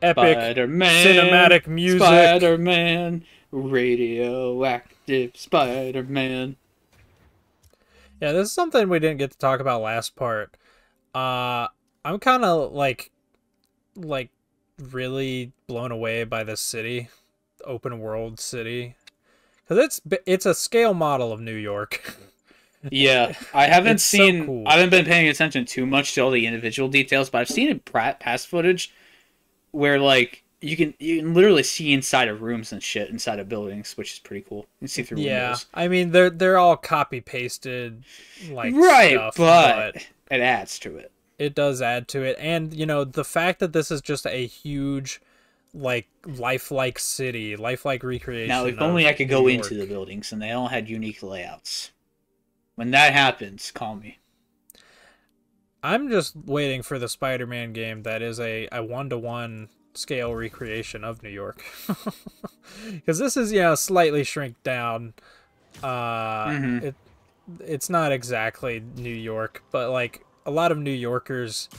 epic Spider-Man, cinematic music. Spider-Man, radioactive Spider-Man. Yeah, this is something we didn't get to talk about last part. Uh, I'm kind of like really blown away by this city, open world city, because it's a scale model of New York. Yeah, It's so cool. I haven't been paying attention too much to all the individual details, but I've seen in past footage where like you can literally see inside of rooms and shit inside of buildings, which is pretty cool. You can see through Yeah, windows. I mean they're all copy pasted like Right, stuff, but but it adds to it. it does add to it. And the fact that this is just a huge like lifelike city, lifelike Now, recreation if only I of could New go into the York. buildings and they all had unique layouts. When that happens, call me. I'm just waiting for the Spider-Man game that is a 1-to-1 scale recreation of New York. Because this is slightly shrink down. Uh Mm-hmm. it it's not exactly New York, but like a lot of New Yorkers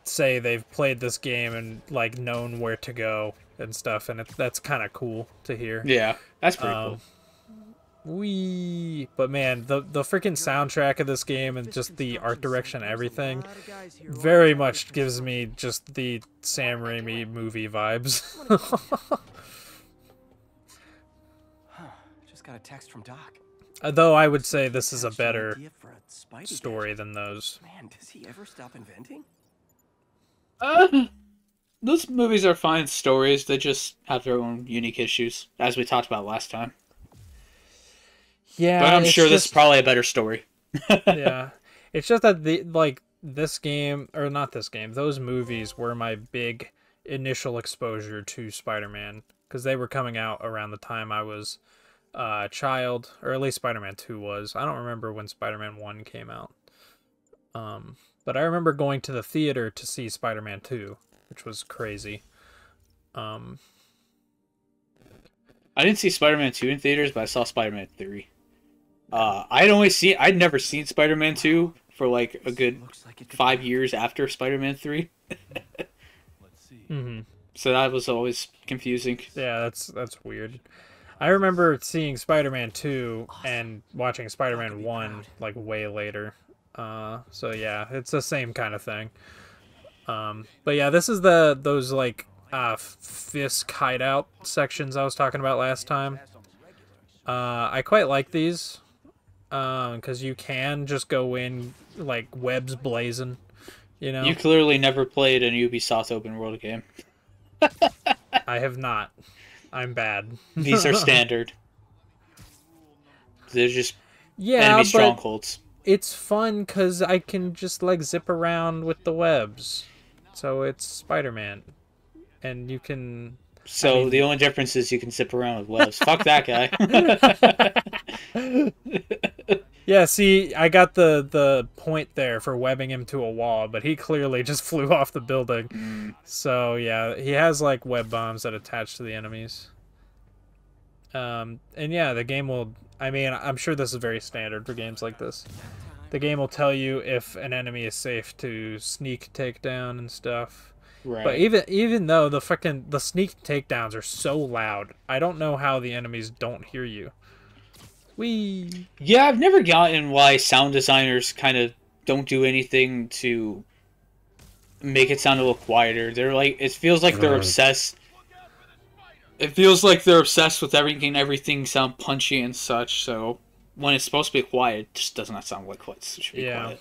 say they've played this game and like known where to go and stuff, and that's kind of cool to hear. Yeah, that's pretty Um, cool. but man, the freaking soundtrack of this game and just the art direction, everything, very much gives me just the Sam Raimi movie vibes. Just got a text from Doc. Though I would say this is a Hatched an better idea for a Spidey story gadget. than those. Man, does he ever stop inventing? Uh, those movies are fine stories. They just have their own unique issues, as we talked about last time. But Yeah, I'm it's sure this is just probably a better story. yeah, it's just that the like this game or not this game, those movies were my big initial exposure to Spider-Man because they were coming out around the time I was a child, or at least Spider-Man 2 was. I don't remember when Spider-Man 1 came out. But I remember going to the theater to see Spider-Man 2, which was crazy. Um, I didn't see Spider-Man 2 in theaters, but I saw Spider-Man 3. I'd never seen Spider-Man 2 for like a good Looks like it could 5 years after Spider-Man 3. hmm So that was always confusing. Yeah, that's weird. I remember seeing Spider-Man 2 and watching Spider-Man 1 like way later. So yeah, it's the same kind of thing. But yeah, this is those like Fisk hideout sections I was talking about last time. I quite like these because you can just go in like webs blazing, you know. You clearly never played a Ubisoft open world game. I have not. I'm bad. These are standard. They're just Yeah, enemy but strongholds. it's fun because I can just like zip around with the webs. So it's Spider-Man, and you can. I So the mean, only difference is you can zip around with webs. Fuck that guy. yeah. See, I got the point there for webbing him to a wall, but he clearly just flew off the building. Mm. So yeah, he has like web bombs that attach to the enemies. And yeah, the game will. I mean, I'm sure this is very standard for games like this. The game will tell you if an enemy is safe to sneak takedown and stuff. But Right. even though the sneak takedowns are so loud, I don't know how the enemies don't hear you. Wee. Yeah, I've never gotten why sound designers kind of don't do anything to make it sound a little quieter. They're like, it feels like they're obsessed. It feels like they're obsessed with everything sound punchy and such. So when it's supposed to be quiet, it just does not sound like it should be Yeah, quiet.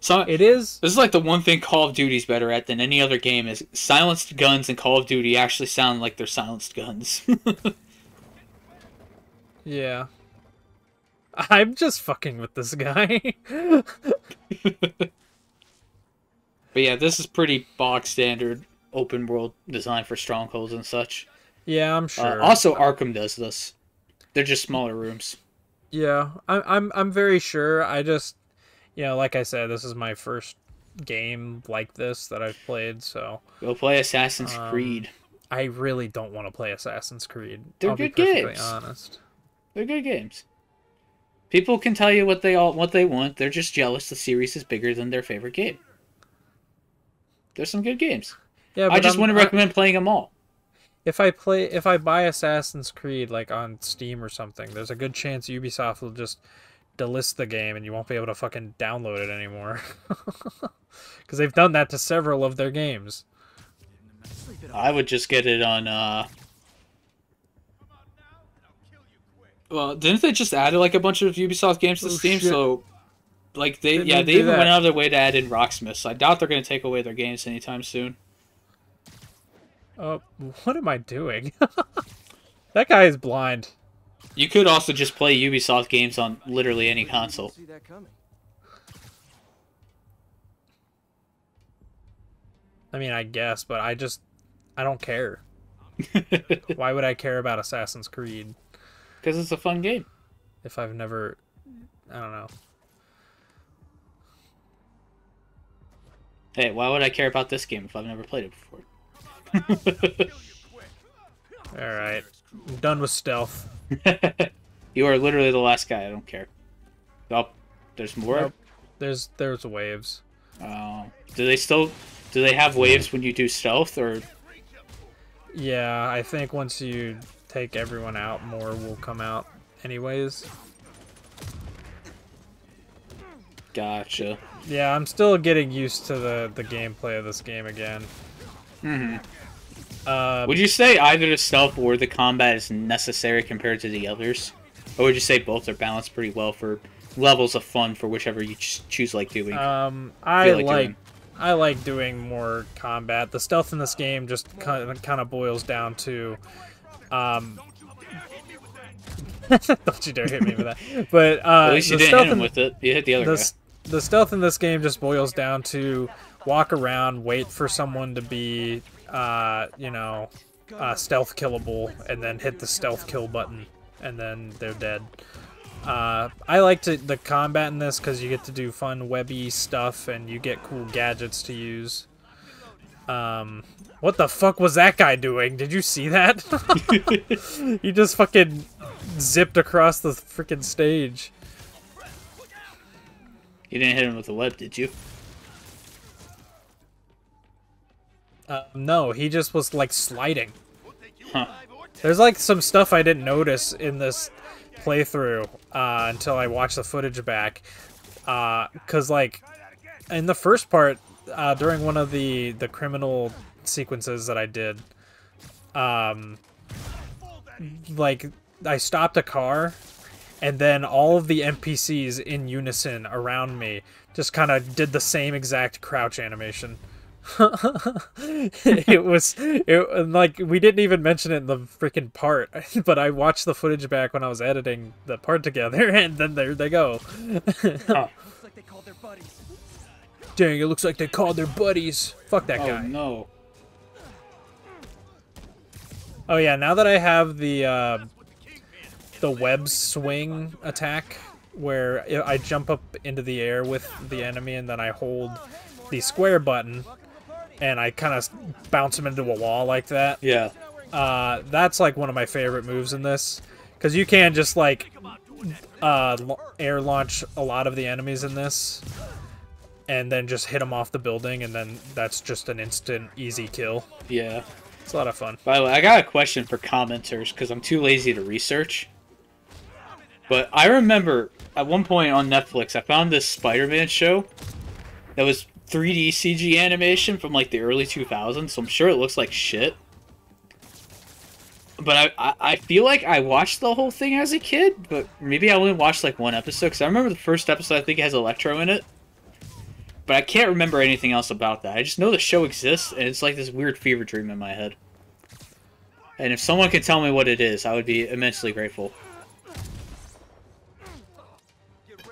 So it is. this is like the one thing Call of Duty's better at than any other game is silenced guns in Call of Duty actually sound like they're silenced guns. Yeah, I'm just fucking with this guy. But yeah, this is pretty bog standard open world design for strongholds and such. Yeah, I'm sure. Also, Arkham does this. They're just smaller rooms. Yeah, I'm very sure. I just, like I said, this is my first game like this that I've played, so Go play Assassin's um, Creed. I really don't want to play Assassin's Creed. They're I'll be good perfectly games. honest. They're good games. People can tell you what they want. They're just jealous the series is bigger than their favorite game. There's some good games. Yeah, I but just wouldn't recommend playing them all. if I buy Assassin's Creed like on Steam or something, there's a good chance Ubisoft will just delist the game and you won't be able to fucking download it anymore. Because they've done that to several of their games. I would just get it on. Well, didn't they just add like a bunch of Ubisoft games to Steam? Shit. So, like they Didn't they do even that. went out of their way to add in Rocksmiths. I doubt they're going to take away their games anytime soon. Oh, what am I doing? That guy is blind. You could also just play Ubisoft games on literally any console. See that coming. I mean, I guess, but I don't care. Why would I care about Assassin's Creed Because it's a fun game. if I've never, I don't know. Hey, why would I care about this game if I've never played it before? Alright. I'm done with stealth. You are literally the last guy. I don't care. Oh, there's more? Nope. There's waves. Do they have waves when you do stealth, or... Yeah, I think once you take everyone out, more will come out anyways. Gotcha. Yeah, I'm still getting used to the gameplay of this game again. Would you say either the stealth or the combat is necessary compared to the others? Or would you say both are balanced pretty well for levels of fun for whichever you choose like doing? I like doing more combat. The stealth in this game just kind of boils down to, don't you dare hit me with that. But At least you didn't hit him with it. You hit the other guy. The stealth in this game just boils down to walk around, wait for someone to be, stealth killable, and then hit the stealth kill button, and then they're dead. I like the combat in this because you get to do fun webby stuff and you get cool gadgets to use. What the fuck was that guy doing? Did you see that? He just fucking zipped across the freaking stage. You didn't hit him with the web, did you? No, he just was like sliding. Huh. There's like some stuff I didn't notice in this playthrough until I watched the footage back. Cause like in the first part, during one of the criminal sequences that I did, like I stopped a car, and then all of the NPCs in unison around me just kind of did the same exact crouch animation. Like we didn't even mention it in the freaking part, but I watched the footage back when I was editing the part together, and then there they go. Huh. Looks like they called their buddies. Dang, it looks like they called their buddies. Fuck that Oh guy. no. Oh yeah, now that I have the web swing attack, where I jump up into the air with the enemy and then I hold the square button and I kind of bounce him into a wall like that. Yeah. That's like one of my favorite moves in this, because you can just like air launch a lot of the enemies in this and then just hit them off the building, and then that's just an instant easy kill. Yeah. It's a lot of fun. By the way, I got a question for commenters because I'm too lazy to research. But I remember at one point on Netflix, I found this Spider-Man show that was 3D CG animation from like the early 2000s, so I'm sure it looks like shit. But I feel like I watched the whole thing as a kid, but maybe I only watched like one episode, because I remember the first episode I think it has Electro in it. But I can't remember anything else about that. I just know the show exists, and it's like this weird fever dream in my head. And if someone could tell me what it is, I would be immensely grateful.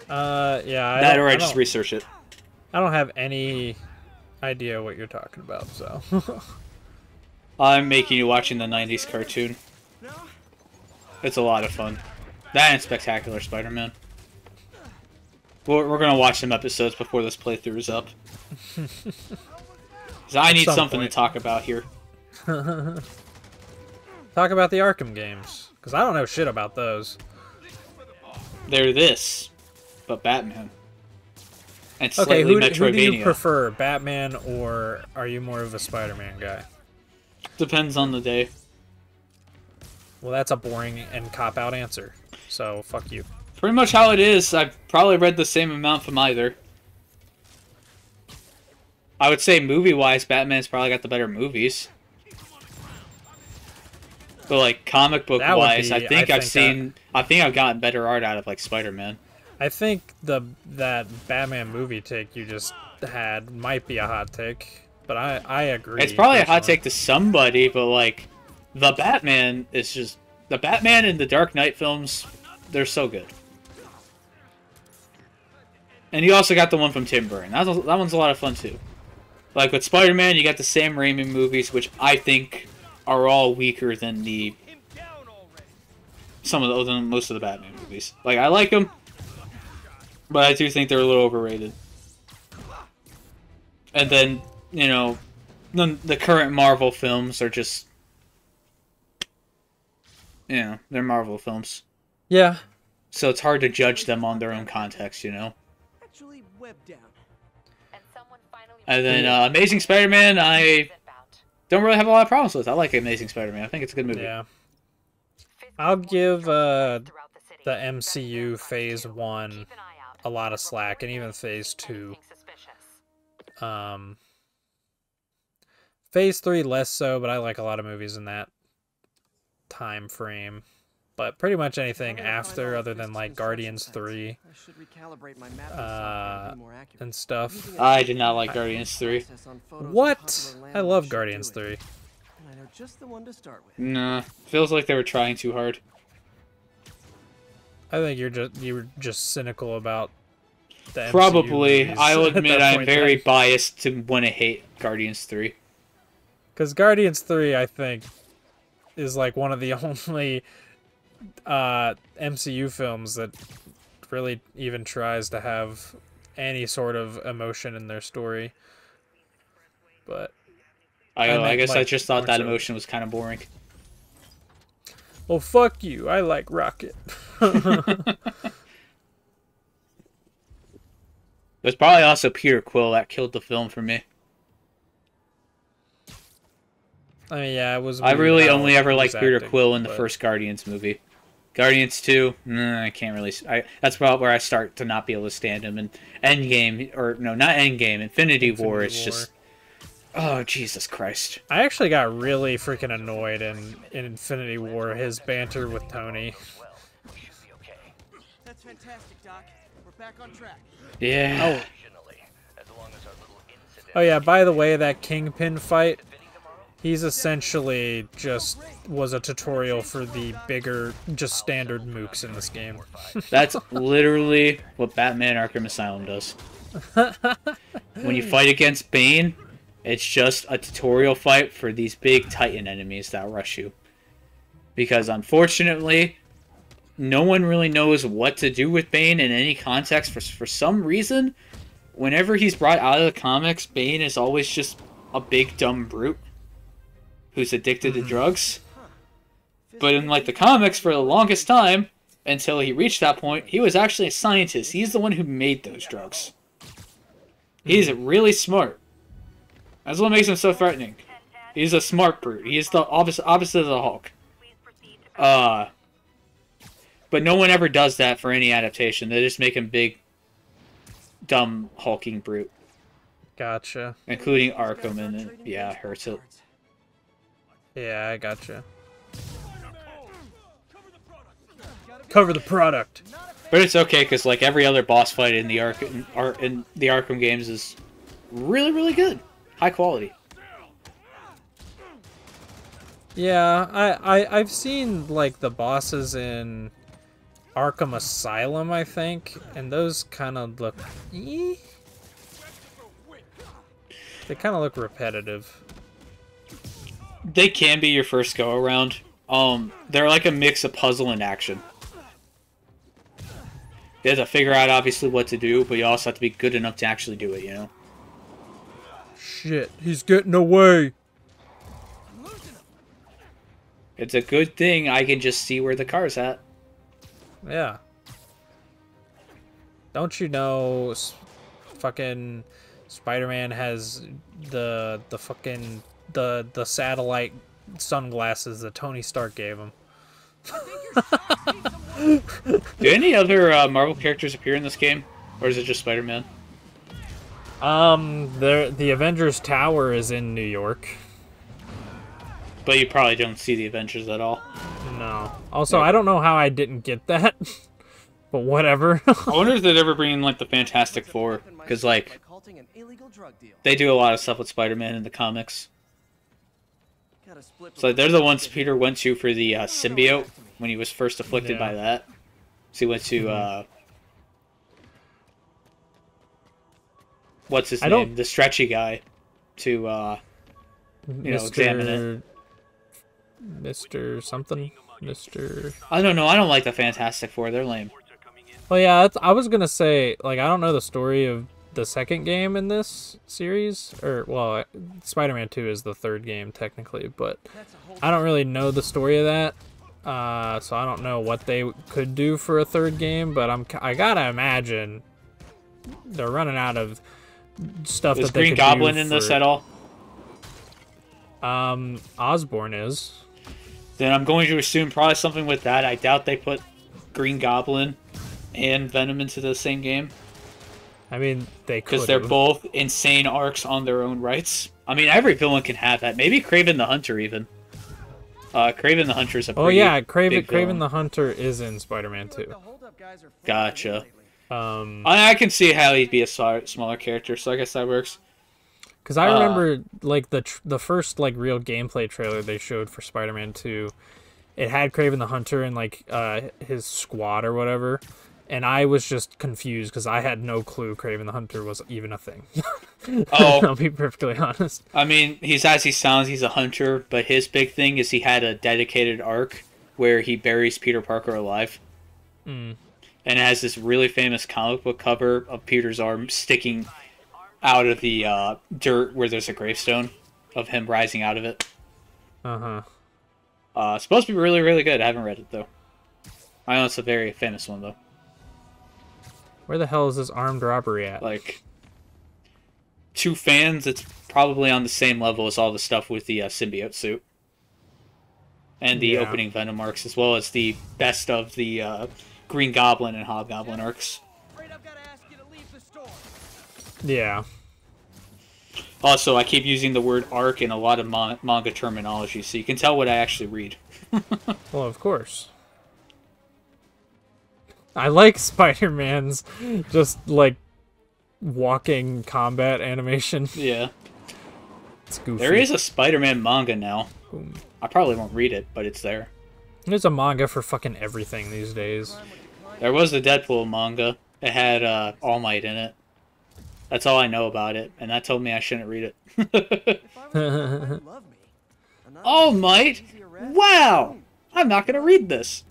Yeah. That or I just research it. I don't have any idea what you're talking about, so. I'm making you watching the 90s cartoon. It's a lot of fun. That and Spectacular Spider-Man. We're going to watch some episodes before this playthrough is up. 'Cause I need something to talk about here. Talk about the Arkham games, because I don't know shit about those. They're this, but Batman. and Okay, slightly who do you Metroidvania. prefer, Batman or are you more of a Spider-Man guy? Depends on the day. Well, that's a boring and cop-out answer. So, fuck you. Pretty much how it is. I've probably read the same amount from either. I would say movie-wise, Batman's probably got the better movies. But like comic book-wise, I think I've gotten better art out of like Spider-Man. I think that Batman movie take you just had might be a hot take, but I agree. It's probably a hot personally. take to somebody, but like the Batman is just the Batman in the Dark Knight films. They're so good. And you also got the one from Tim Burton. That one's a lot of fun too. Like with Spider-Man, you got the Sam Raimi movies, which I think are all weaker than most of the Batman movies. Like I like them, but I do think they're a little overrated. And then the current Marvel films are just they're Marvel films, Yeah. so it's hard to judge them on their own context, Actually, web down. And then Amazing Spider-Man, I don't really have a lot of problems with. I like Amazing Spider-Man. I think it's a good movie. Yeah. I'll give the MCU Phase 1 a lot of slack, and even Phase 2. Phase 3 less so, but I like a lot of movies in that time frame. But pretty much anything after, other than like Guardians 3 I should recalibrate my mapping software to be more accurate. and stuff. I did not like Guardians 3. What? I love Guardians 3. And I know just the one to start with. Nah, feels like they were trying too hard. I think you were just cynical about the MCU Probably. movies I'll at admit that I'm point very then. biased to want to hate Guardians 3. Because Guardians 3, I think, is like one of the only MCU films that really even tries to have any sort of emotion in their story. But I guess I like, just thought more that so. emotion was kind of boring. Well, fuck you. I like Rocket. There's probably also Peter Quill that killed the film for me. I mean, yeah, it was. I weird really how only he ever was liked Peter acting, Quill in the but- first Guardians movie. Guardians 2, I can't really... that's about where I start to not be able to stand him. And Endgame, or no, not Endgame, Infinity War, it's just... Oh, Jesus Christ. I actually got really freaking annoyed in Infinity War, his banter with Tony. That's fantastic, Doc. We're back on track. Yeah. Oh yeah, by the way, that Kingpin fight, he's essentially just was a tutorial for the bigger, just standard mooks in this game. That's literally what Batman Arkham Asylum does. When you fight against Bane, it's just a tutorial fight for these big Titan enemies that rush you. Because unfortunately, no one really knows what to do with Bane in any context. For some reason, whenever he's brought out of the comics, Bane is always just a big dumb brute who's addicted to drugs. But in like the comics, for the longest time, until he reached that point, he was actually a scientist. He's the one who made those drugs. He's really smart. That's what makes him so threatening. He's a smart brute. He's the opposite of the Hulk. But no one ever does that for any adaptation. They just make him big, dumb, hulking brute. Gotcha. Including Arkham, and it, yeah, it hurts it. Yeah, I gotcha. Cover the product. But it's okay, because like every other boss fight in the Arkham games is really, really good. High quality. Yeah, I've seen like the bosses in Arkham Asylum, I think, and those kind of look... They kind of look repetitive. They can be your first go around. They're like a mix of puzzle and action. You have to figure out obviously what to do, but you also have to be good enough to actually do it, you know? Shit, he's getting away. It's a good thing I can just see where the car's at. Yeah. Don't you know fucking Spider-Man has the fucking the satellite sunglasses that Tony Stark gave him. Do any other Marvel characters appear in this game, or is it just Spider-Man? The Avengers Tower is in New York. But you probably don't see the Avengers at all. No. Also, I don't know how I didn't get that, but whatever. I wonder if they'd ever bring in like the Fantastic Four, because like they do a lot of stuff with Spider-Man in the comics. So they're the ones Peter went to for the symbiote when he was first afflicted by that. So he went to what's his name? The stretchy guy to you know, examine it. Mr. something? Mr. I don't know. I don't like the Fantastic Four. They're lame. Well, yeah, I was gonna say, like, I don't know the story of the second game in this series, or, well, Spider-Man 2 is the third game, technically, but I don't really know the story of that, so I don't know what they could do for a third game, but I gotta imagine they're running out of stuff that they Green could Goblin do in this at all? Osborn is. Then I'm going to assume probably something with that. I doubt they put Green Goblin and Venom into the same game. I mean, they could, because they're both insane arcs on their own rights. I mean, every villain can have that. Maybe Kraven the Hunter even. Kraven the Hunter is a pretty Kraven the Hunter is in Spider-Man 2. Gotcha. I can see how he'd be a smaller character, so I guess that works. Because I remember, like, the first, like, real gameplay trailer they showed for Spider-Man 2, it had Kraven the Hunter and, like, his squad or whatever, and I was just confused because I had no clue Kraven the Hunter was even a thing. Oh. I'll be perfectly honest. I mean, he's as he sounds, he's a hunter, but his big thing is he had a dedicated arc where he buries Peter Parker alive. Mm. And it has this really famous comic book cover of Peter's arm sticking out of the dirt where there's a gravestone of him rising out of it. Uh-huh. Supposed to be really, really good. I haven't read it, though. I know it's a very famous one, though. Where the hell is this armed robbery at? Like, to fans, it's probably on the same level as all the stuff with the symbiote suit. And the opening Venom arcs, as well as the best of the Green Goblin and Hobgoblin arcs. Yeah. Also, I keep using the word arc in a lot of manga terminology, so you can tell what I actually read. Well, of course. I like Spider-Man's just, like, walking combat animation. Yeah. It's goofy. There is a Spider-Man manga now. Boom. I probably won't read it, but it's there. There's a manga for fucking everything these days. There was the Deadpool manga. It had All Might in it. That's all I know about it, and that told me I shouldn't read it. All Might? Wow! I'm not gonna read this.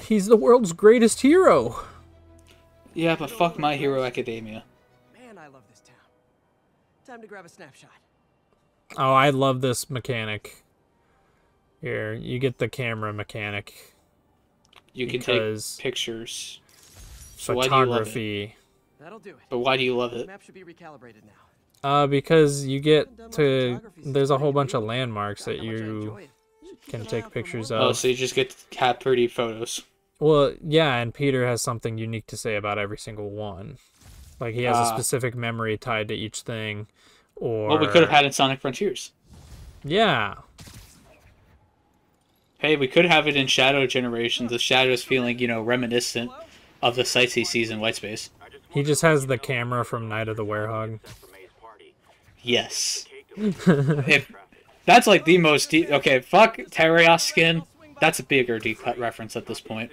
He's the world's greatest hero. Yeah, but fuck My Hero Academia. Man, I love this town. Time to grab a snapshot. Oh, I love this mechanic. Here, you get the camera mechanic. You can take pictures. So photography. That'll do it. But why do you love it? The map should be recalibrated now. Because you get to... There's a whole bunch of landmarks that you can take pictures of. Oh, so you just get to have pretty photos. Well, yeah, and Peter has something unique to say about every single one. Like, he has a specific memory tied to each thing, or... Well, we could have had in Sonic Frontiers. Yeah. Hey, we could have it in Shadow Generations, the Shadow's feeling, you know, reminiscent of the sights he sees in White Space. He just has the camera from Night of the Werehog. Yes. That's like the most deep... Okay, fuck Terios skin. That's a bigger deep cut reference at this point.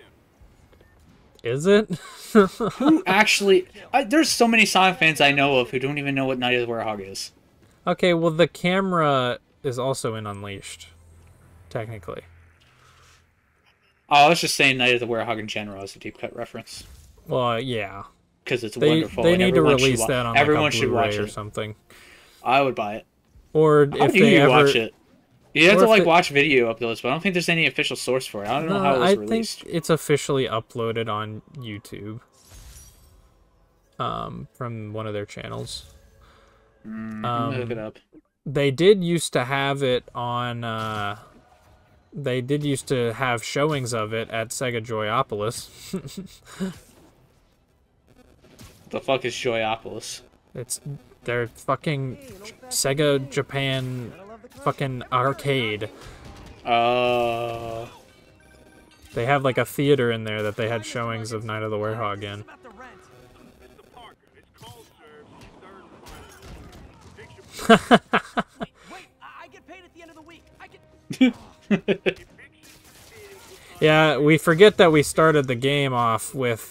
Is it? Who actually... there's so many Sonic fans I know of who don't even know what Night of the Werehog is. Okay, well, the camera is also in Unleashed, technically. Oh, I was just saying Night of the Werehog in general as a deep cut reference. Well, yeah. Because it's wonderful. They need to release that on everyone like a should Blu-ray watch or it. something. I would buy it. Or if they ever watch it. You have to like watch video uploads, but I don't think there's any official source for it. I don't know how it was released. I think it's officially uploaded on YouTube. from one of their channels. I'm gonna look it up. They did used to have it on. They did used to have showings of it at Sega Joyopolis. The fuck is Joyopolis? It's their fucking Sega Japan fucking arcade. They have like a theater in there that they had showings of Night of the Werehog in. Wait, I get paid at the end of the week. Yeah, we forget that we started the game off with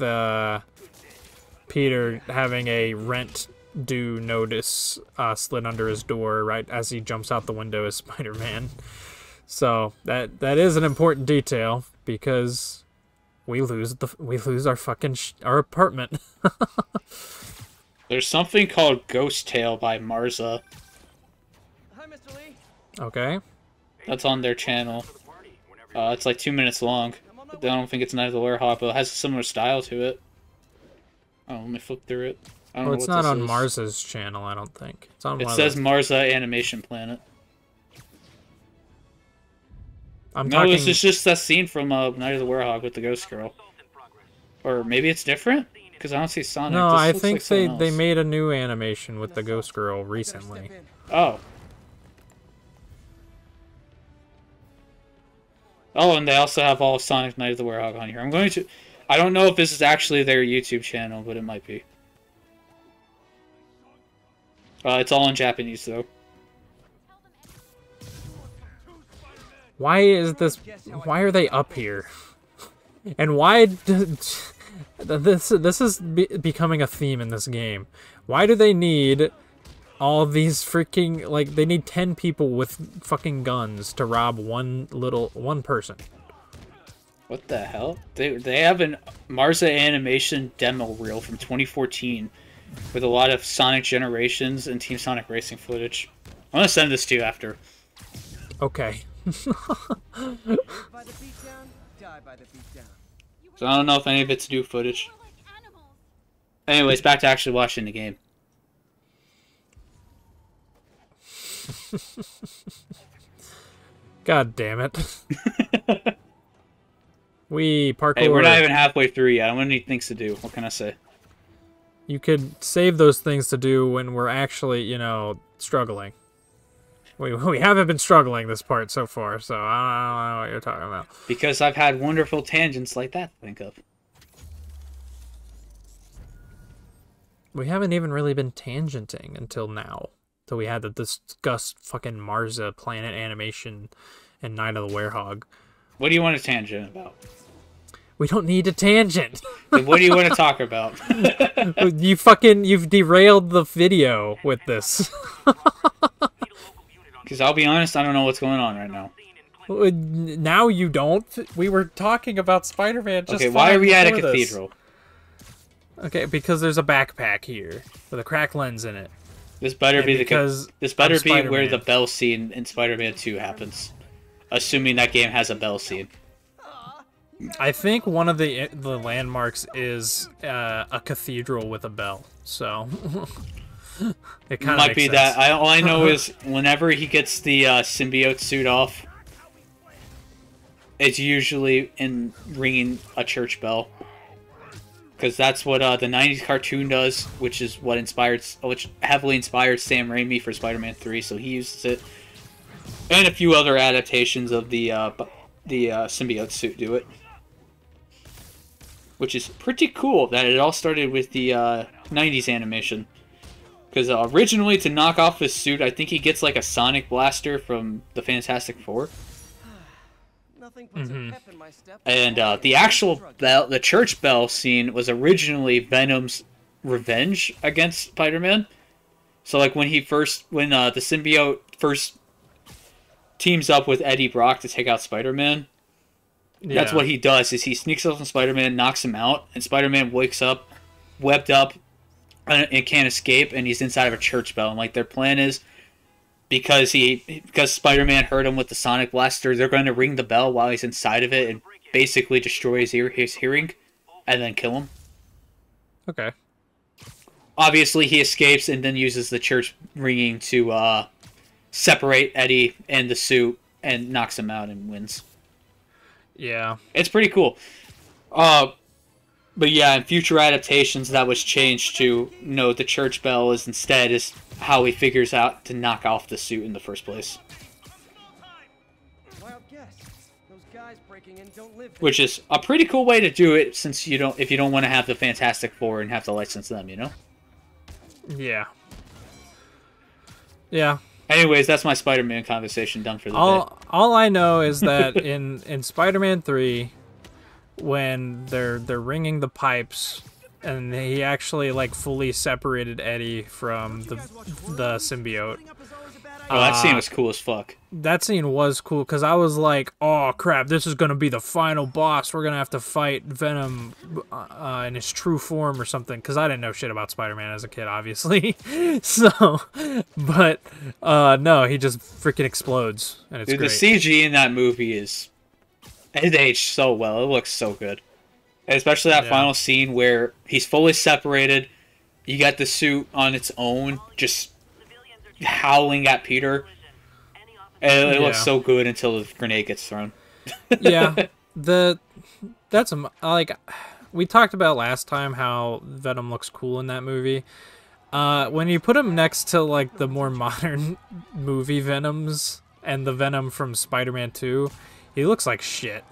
Peter having a rent due notice slid under his door right as he jumps out the window as Spider-Man. So that is an important detail because we lose our fucking our apartment. There's something called Ghost Tale by Marza. Hi, Mr. Lee. Okay. That's on their channel. It's like 2 minutes long. I don't think it's Night of the Werehog, but it has a similar style to it. Oh, let me flip through it. I don't know It's what not this on is. Marza's channel, I don't think. It's on It one of says those. Marza Animation Planet. I'm No, talking. this is just that scene from Night of the Werehog with the Ghost Girl. Or maybe it's different? Because I don't see Sonic. No, This I looks think like someone they else. made a new animation with the Ghost Girl recently. Oh. Oh, and they also have all of Sonic Night of the Werehog on here. I'm going to... I don't know if this is actually their YouTube channel, but it might be. It's all in Japanese, though. Why is this? Why are they up here? And why? This is becoming a theme in this game. Why do they need all of these freaking like? They need 10 people with fucking guns to rob one person. What the hell? They have an Marza Animation demo reel from 2014 with a lot of Sonic Generations and Team Sonic Racing footage. I'm gonna send this to you after. Okay. By the beatdown, die by the beatdown. So I don't know if any of it's new footage. Anyways, back to actually watching the game. God damn it. We parkour. Hey, we're not even halfway through yet. I'm gonna need things to do. What can I say? You could save those things to do when we're actually, you know, struggling. We haven't been struggling this part so far, so I don't know what you're talking about. Because I've had wonderful tangents like that to think of. We haven't even really been tangenting until now. So we had to discuss fucking Marza, Planet Animation, and Night of the Werehog. What do you want to tangent about? We don't need a tangent. Then what do you want to talk about? You've derailed the video with this. Because I'll be honest, I don't know what's going on right now. Now you don't. We were talking about Spider-Man just Okay, why are we at a before this. cathedral? Okay, because there's a backpack here with a cracked lens in it. This better And be because this better I'm be where Spider-Man. the bell scene in Spider-Man 2 happens. Assuming that game has a bell scene. I think one of the landmarks is a cathedral with a bell. So it kind of Might be that. All I know is whenever he gets the symbiote suit off, it's usually in ringing a church bell. Because that's what the '90s cartoon does, which heavily inspired Sam Raimi for Spider-Man 3. So he uses it, and a few other adaptations of the symbiote suit do it, which is pretty cool. That it all started with the '90s animation. Because originally, to knock off his suit, I think he gets like a sonic blaster from the Fantastic Four. Nothing puts a pep in my step. And the actual bell, the church bell scene was originally Venom's revenge against Spider-Man. So like when the symbiote first teams up with Eddie Brock to take out Spider-Man, that's what he does, is he sneaks up on Spider-Man, knocks him out, and Spider-Man wakes up, webbed up, and can't escape, and he's inside of a church bell. And like their plan is, because Spider-Man hurt him with the Sonic Blaster, they're going to ring the bell while he's inside of it and basically destroy his hearing, and then kill him. Okay. obviously he escapes and then uses the church ringing to separate Eddie and the suit and knocks him out and wins. Yeah. It's pretty cool. But yeah, in future adaptations, that was changed to, the church bell is how he figures out to knock off the suit in the first place. Wild guess. Those guys breaking in don't live there. Which is a pretty cool way to do it, since if you don't want to have the Fantastic Four and have to license them, Yeah. Yeah. Anyways, that's my Spider-Man conversation done for the day. All I know is that in Spider-Man 3, when they're ringing the pipes, and he actually like fully separated Eddie from the symbiote. Oh, that scene was cool as fuck. That scene was cool because I was like, "Oh crap, this is gonna be the final boss. We're gonna have to fight Venom in his true form or something." Because I didn't know shit about Spider-Man as a kid, obviously. So, but no, he just freaking explodes, and it's Dude, great. the CG in that movie it aged so well. It looks so good, and especially that final scene where he's fully separated. You got the suit on its own, just howling at Peter. And it looks so good until the grenade gets thrown. Yeah, that's like we talked about last time how Venom looks cool in that movie. When you put him next to like the more modern movie Venoms and the Venom from Spider-Man 2, he looks like shit.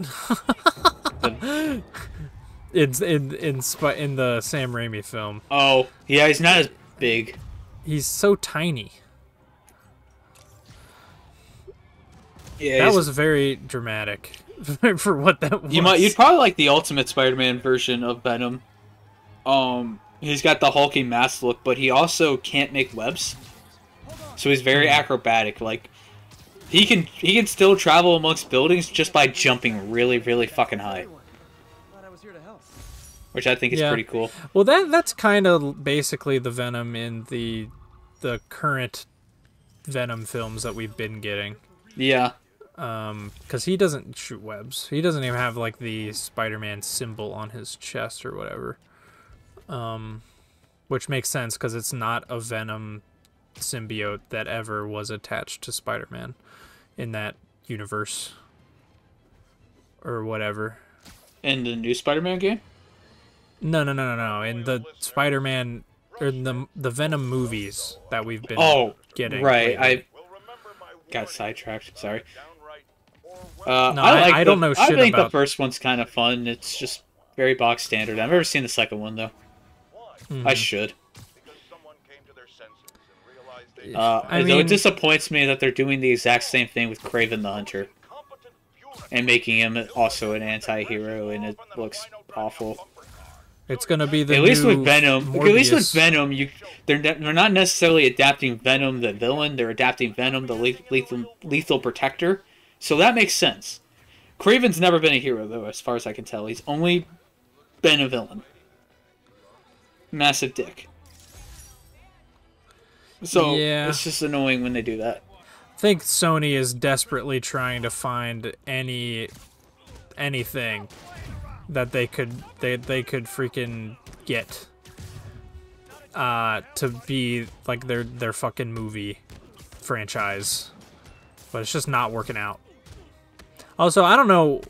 It's in the Sam Raimi film. Oh, yeah, he's not as big. He's so tiny. Yeah, that was very dramatic for what that was. You'd probably like the Ultimate Spider-Man version of Venom. He's got the hulking mask look, but he also can't make webs, so he's very acrobatic. Like he can still travel amongst buildings just by jumping really, really fucking high, which I think is pretty cool. Well, that's kind of basically the Venom in the current Venom films that we've been getting. Yeah. Because he doesn't shoot webs. He doesn't even have like the Spider-Man symbol on his chest or whatever. Which makes sense because it's not a Venom symbiote that ever was attached to Spider-Man in that universe or whatever. In the new Spider-Man game? No. In the Spider-Man or the Venom movies that we've been getting. Right. Lately. I got sidetracked. Sorry. I don't know shit about... I think the first one's kind of fun. It's just very box standard. I've never seen the second one, though. I should. It disappoints me that they're doing the exact same thing with Kraven the Hunter. And making him also an anti-hero, and it looks awful. It's gonna be the at least new with Venom. Morbius. At least with Venom, they're not necessarily adapting Venom the villain. They're adapting Venom the lethal protector. So that makes sense. Kraven's never been a hero, though, as far as I can tell. He's only been a villain. Massive dick. So it's just annoying when they do that. I think Sony is desperately trying to find anything that they could freaking get to be like their fucking movie franchise, but it's just not working out. Also, I don't know,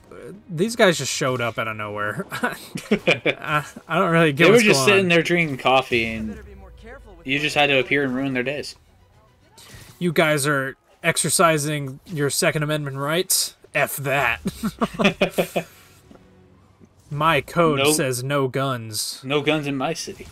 these guys just showed up out of nowhere. I don't really get. They were what's just going sitting on. there drinking coffee, and you just had to appear and ruin their days. You guys are exercising your Second Amendment rights. F that. My code says no guns. No guns in my city.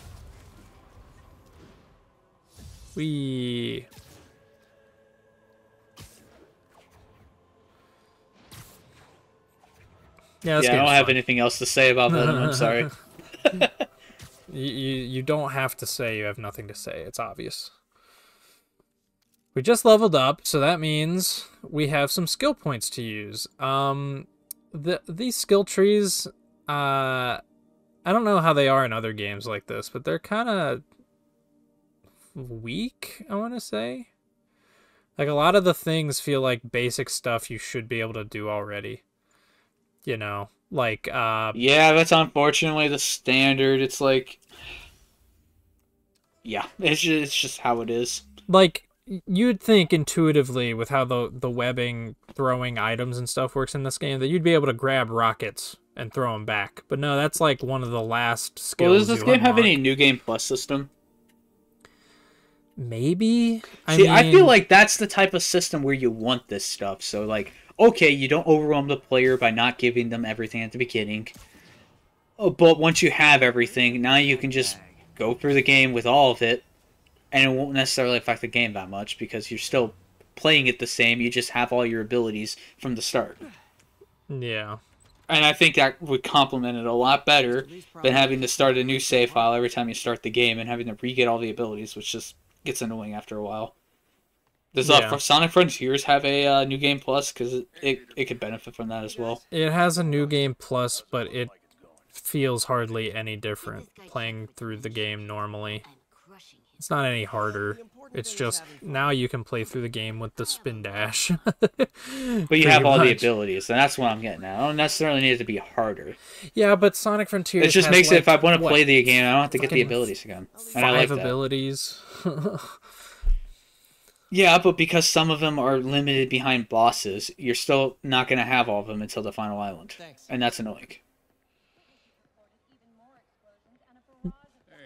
Yeah, I don't have anything else to say about that. I'm sorry. You don't have to say you have nothing to say. It's obvious. We just leveled up, so that means we have some skill points to use. These skill trees, I don't know how they are in other games like this, but they're kind of weak, I want to say. Like, a lot of the things feel like basic stuff you should be able to do already. You know, like... yeah, that's unfortunately the standard. It's like... Yeah, it's just how it is. Like, you'd think intuitively with how the webbing, throwing items and stuff works in this game that you'd be able to grab rockets and throw them back. But no, that's like one of the last Well, does skills this you game have unlock. any New Game Plus system? Maybe. See, I feel mean, like that's the type of system where you want this stuff. So, like, okay, you don't overwhelm the player by not giving them everything at the beginning. Oh, but once you have everything, now you can just go through the game with all of it, and it won't necessarily affect the game that much because you're still playing it the same. You just have all your abilities from the start. yeah. And I think that would complement it a lot better than having to start a new save file every time you start the game and having to re-get all the abilities, which just gets annoying after a while. Does Sonic Frontiers have a New Game Plus? Because it could benefit from that as well. It has a New Game Plus, but it feels hardly any different playing through the game normally. It's not any harder. It's just now you can play through the game with the spin dash. But you have all the abilities, and that's what I'm getting at. I don't necessarily need it to be harder. Yeah, but Sonic Frontiers It just has makes it, if I want to what, play the game, I don't have to get the fucking abilities again. And I like 5 that. abilities. Yeah, but because some of them are limited behind bosses, you're still not going to have all of them until the final island. And that's annoying.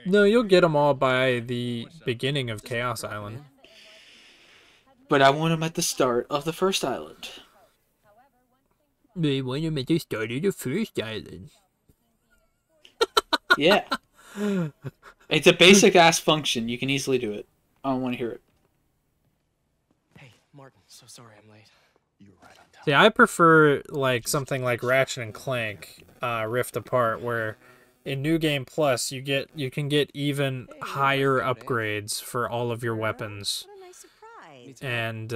No, you'll get them all by the beginning of Chaos Island. But I want them at the start of the first island. They want them at the start of the first island. Yeah. It's a basic ass function. You can easily do it. I don't want to hear it. Hey, Martin, so sorry I'm late. You were right on time. See, I prefer like something like Ratchet and Clank, Rift Apart, where in New Game Plus you can get even higher upgrades for all of your weapons, What a nice surprise. and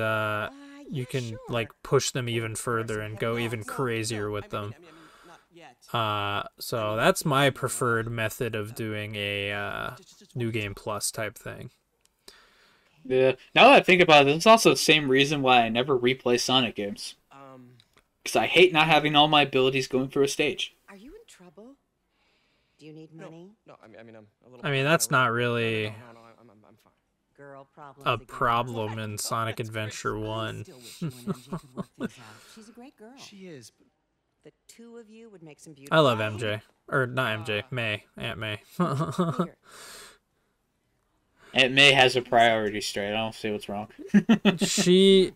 you can like push them even further and go even crazier with them. Not yet. So that's my preferred method of doing a New Game Plus type thing. Yeah. Now that I think about it, it's also the same reason why I never replay Sonic games. Because I hate not having all my abilities going through a stage. Are you in trouble? Do you need money? No, I'm a little. I mean, that's not really No, I'm fine. Girl problems. a again. problem in Sonic Adventure I 1. still wish you and MJ could work things out. She's a great girl. She is. The two of you would make some beautiful. I love MJ. Or not MJ, May. Aunt May. Here. Aunt May has a priority straight. I don't see what's wrong. She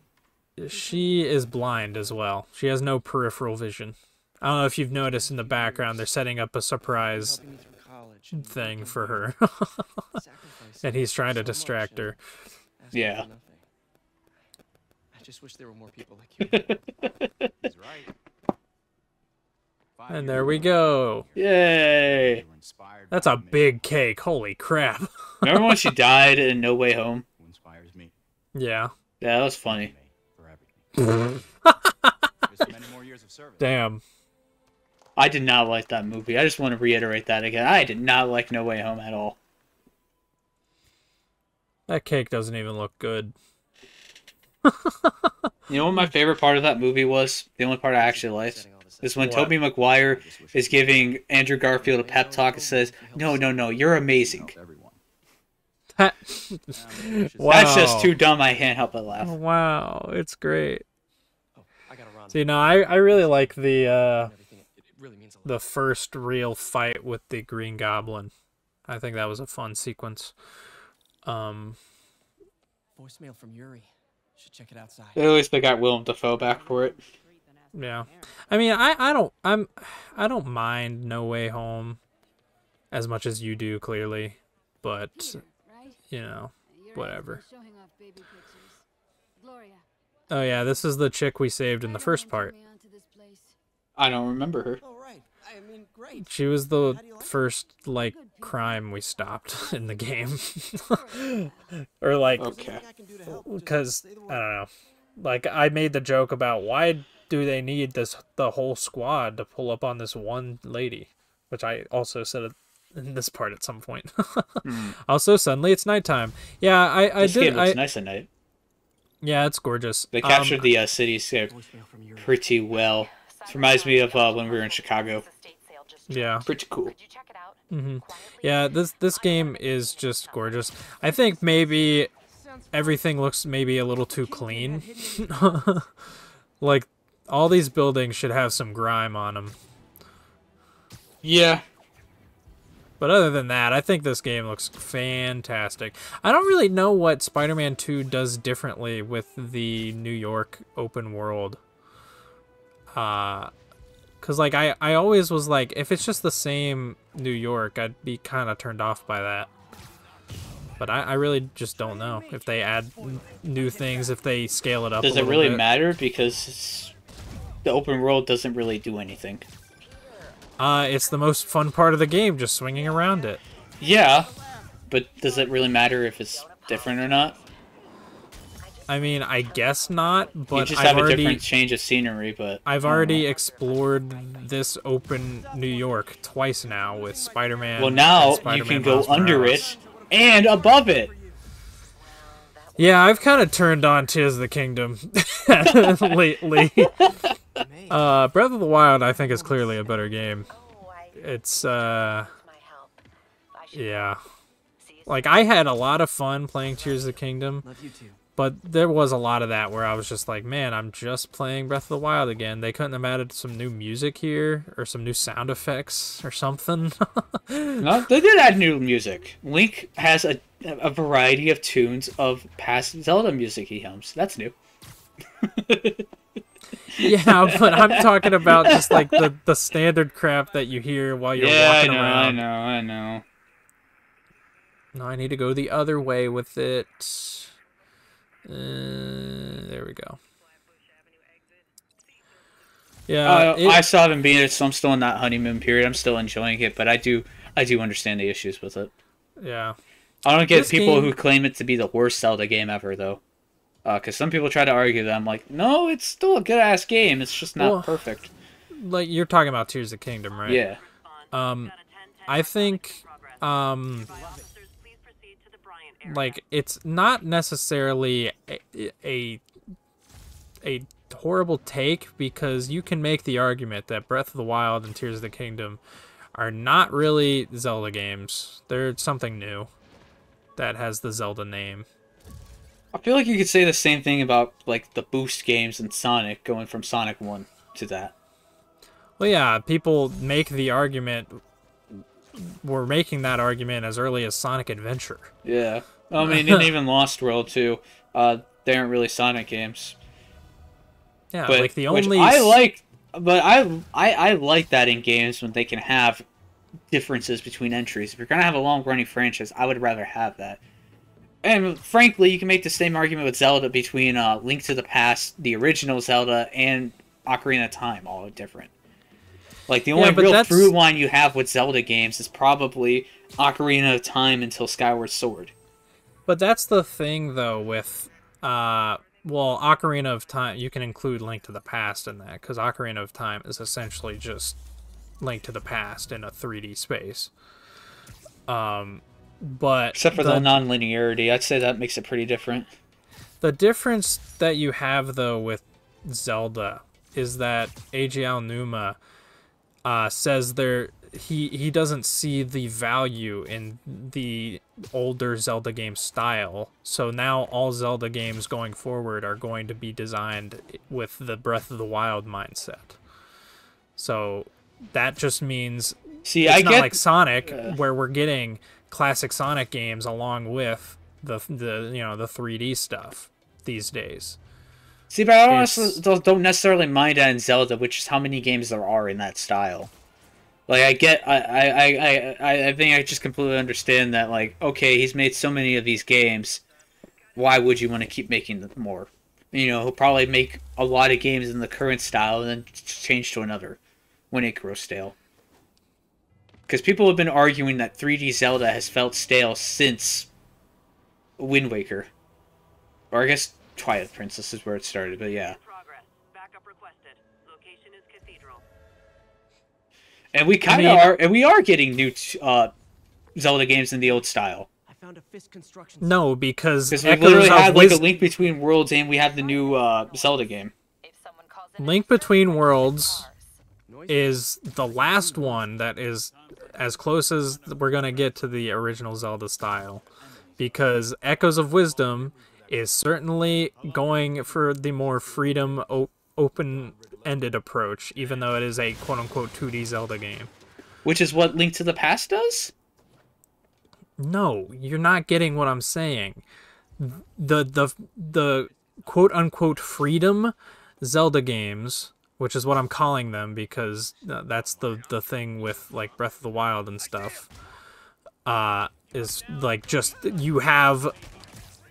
is blind as well. She has no peripheral vision. I don't know if you've noticed in the background they're setting up a surprise Helping me through college and thing working for her. sacrificing And he's trying to so much distract her. and asking for Yeah. nothing. I just wish there were more people like you. He's right. And there we go. Yay! That's a big cake. Holy crap. Remember when she died in No Way Home? Who inspires me Yeah. Yeah, that was funny. for everything. Just many more years of service. Damn. I did not like that movie. I just want to reiterate that again. I did not like No Way Home at all. That cake doesn't even look good. You know what my favorite part of that movie was? The only part I actually liked? Is when What? Tobey Maguire is giving Andrew Garfield a pep talk and says, "No, no, no, you're amazing." Everyone. Wow. That's just too dumb. I can't help but laugh. Wow, it's great. Oh, I gotta run. See, no, I really like the Everything, it really means a lot. the first real fight with the Green Goblin. I think that was a fun sequence. Voicemail from Yuri. Should check it outside. At least they got Willem Dafoe back for it. Yeah, I mean, I don't mind No Way Home as much as you do, clearly, but you know, whatever. Oh yeah, this is the chick we saved in the first part. I don't remember her. Oh, right. I mean, great. She was the first like crime we stopped in the game, or like, Okay. because I don't know, like I made the joke about why do they need the whole squad to pull up on this one lady, which I also said in this part at some point. Also, suddenly it's nighttime. Yeah, I This game did. looks nice at night. Yeah, it's gorgeous. They captured the cityscape Voicemail from Yuri. pretty well. It reminds me of when we were in Chicago. Yeah. Pretty cool. Did you check it out? Yeah, this game is just gorgeous. I think maybe everything looks maybe a little too clean. Like, all these buildings should have some grime on them. Yeah. But other than that, I think this game looks fantastic. I don't really know what Spider-Man 2 does differently with the New York open world. Because, like, I always was like, if it's just the same New York, I'd be kind of turned off by that. But I really just don't know if they add new things, if they scale it up. Does it really matter? Because the open world doesn't really do anything. It's the most fun part of the game, just swinging around it. Yeah, but does it really matter if it's different or not? I mean, I guess not, but You just I've have a already, different change of scenery, but... I've already explored this open New York twice now with Spider-Man. Well, now and Spider-Man you can go Miles under Morales. it and above it. Yeah, I've kind of turned on Tears of the Kingdom lately. Breath of the Wild, I think, is clearly a better game. It's, yeah. Like, I had a lot of fun playing Tears of the Kingdom, Love you too. but there was a lot of that where I was just like, man, I'm just playing Breath of the Wild again. They couldn't have added some new music here, or some new sound effects, or something. No, they did add new music. Link has a variety of tunes of past Zelda music he hums. That's new. Yeah, but I'm talking about just like the standard crap that you hear while you're walking around. I know. No, I need to go the other way with it. There we go. Yeah, I still haven't beat it, so I'm still in that honeymoon period. I'm still enjoying it, but I do understand the issues with it. yeah. I don't get This people game- who claim it to be the worst Zelda game ever, though. Because some people try to argue that. I'm like, no, it's still a good-ass game. It's just not Well, perfect. Like, you're talking about Tears of the Kingdom, right? Yeah. I think, like, it's not necessarily a horrible take, because you can make the argument that Breath of the Wild and Tears of the Kingdom are not really Zelda games. They're something new that has the Zelda name. I feel like you could say the same thing about, like, the Boost games and Sonic, going from Sonic 1 to that. Well, yeah, people make the argument. We're making that argument as early as Sonic Adventure. Yeah. I mean, and even Lost World, too. They aren't really Sonic games. Yeah, But, like the which only. I like, but I like that in games when they can have differences between entries. If you're going to have a long-running franchise, I would rather have that. And frankly, you can make the same argument with Zelda between Link to the Past, the original Zelda, and Ocarina of Time, all different. Like, the only but real that's- through line you have with Zelda games is probably Ocarina of Time until Skyward Sword. But that's the thing, though, with well, Ocarina of Time. You can include Link to the Past in that, because Ocarina of Time is essentially just Link to the Past in a 3D space. But Except for the non-linearity, I'd say that makes it pretty different. the difference that you have, though, with Zelda is that Eiji Aonuma says he doesn't see the value in the older Zelda game style. So now all Zelda games going forward are going to be designed with the Breath of the Wild mindset. So that just means See, it's I not get like Sonic, where we're getting classic Sonic games along with the 3D stuff these days. See, but I It's- honestly don't necessarily mind that in Zelda, which is how many games there are in that style. Like, I think I just completely understand that, like, okay, he's made so many of these games, why would you want to keep making them more? You know, he'll probably make a lot of games in the current style and then change to another when it grows stale. Because people have been arguing that 3D Zelda has felt stale since Wind Waker. Or I guess Twilight Princess is where it started, but yeah. Progress. Backup requested. Location is Cathedral. And we kind of are, and we are getting new Zelda games in the old style. I found a Fisk construction. No, because Because we Echoes literally of have like a Wis- Link Between Worlds, and we have the new Zelda game. Link Between Worlds is the last one that is as close as we're gonna get to the original Zelda style, because Echoes of Wisdom is certainly going for the more open-ended approach, even though it is a quote-unquote 2D Zelda game. Which is what Link to the Past does? No, you're not getting what I'm saying. The quote-unquote freedom Zelda games, which is what I'm calling them because that's the thing with like Breath of the Wild and stuff, is like just you have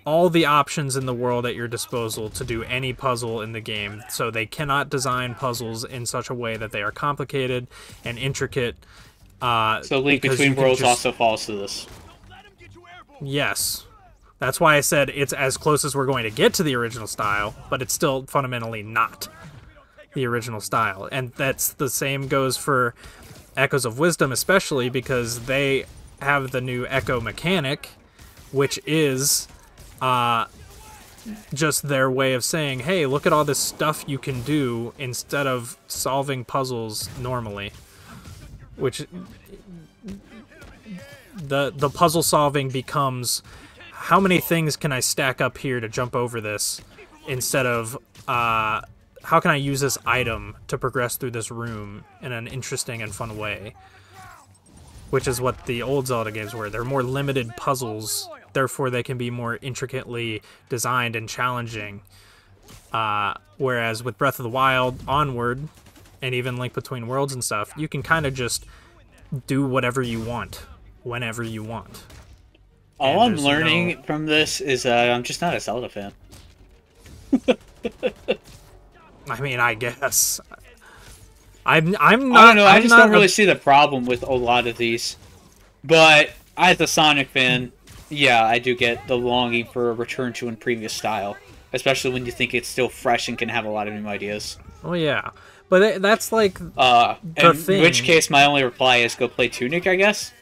all the options in the world at your disposal to do any puzzle in the game, so they cannot design puzzles in such a way that they are complicated and intricate. So Link Between Worlds also falls to this. Yes. That's why I said it's as close as we're going to get to the original style, but it's still fundamentally not the original style. And that's the same goes for Echoes of Wisdom, especially because they have the new Echo mechanic, which is just their way of saying, hey, look at all this stuff you can do instead of solving puzzles normally. Which the puzzle solving becomes, how many things can I stack up here to jump over this, instead of how can I use this item to progress through this room in an interesting and fun way. Which is what the old Zelda games were. They're more limited puzzles, therefore they can be more intricately designed and challenging. Whereas with Breath of the Wild onward, and even Link Between Worlds and stuff, you can kind of just do whatever you want, whenever you want. All I'm learning from this is I'm just not a Zelda fan. I mean, I guess. I'm not. I don't know. I just don't really see the problem with a lot of these. But as a Sonic fan, yeah, I do get the longing for a return to a previous style, especially when you think it's still fresh and can have a lot of new ideas. Oh yeah, but that's like the thing. In which case, my only reply is go play Tunic, I guess.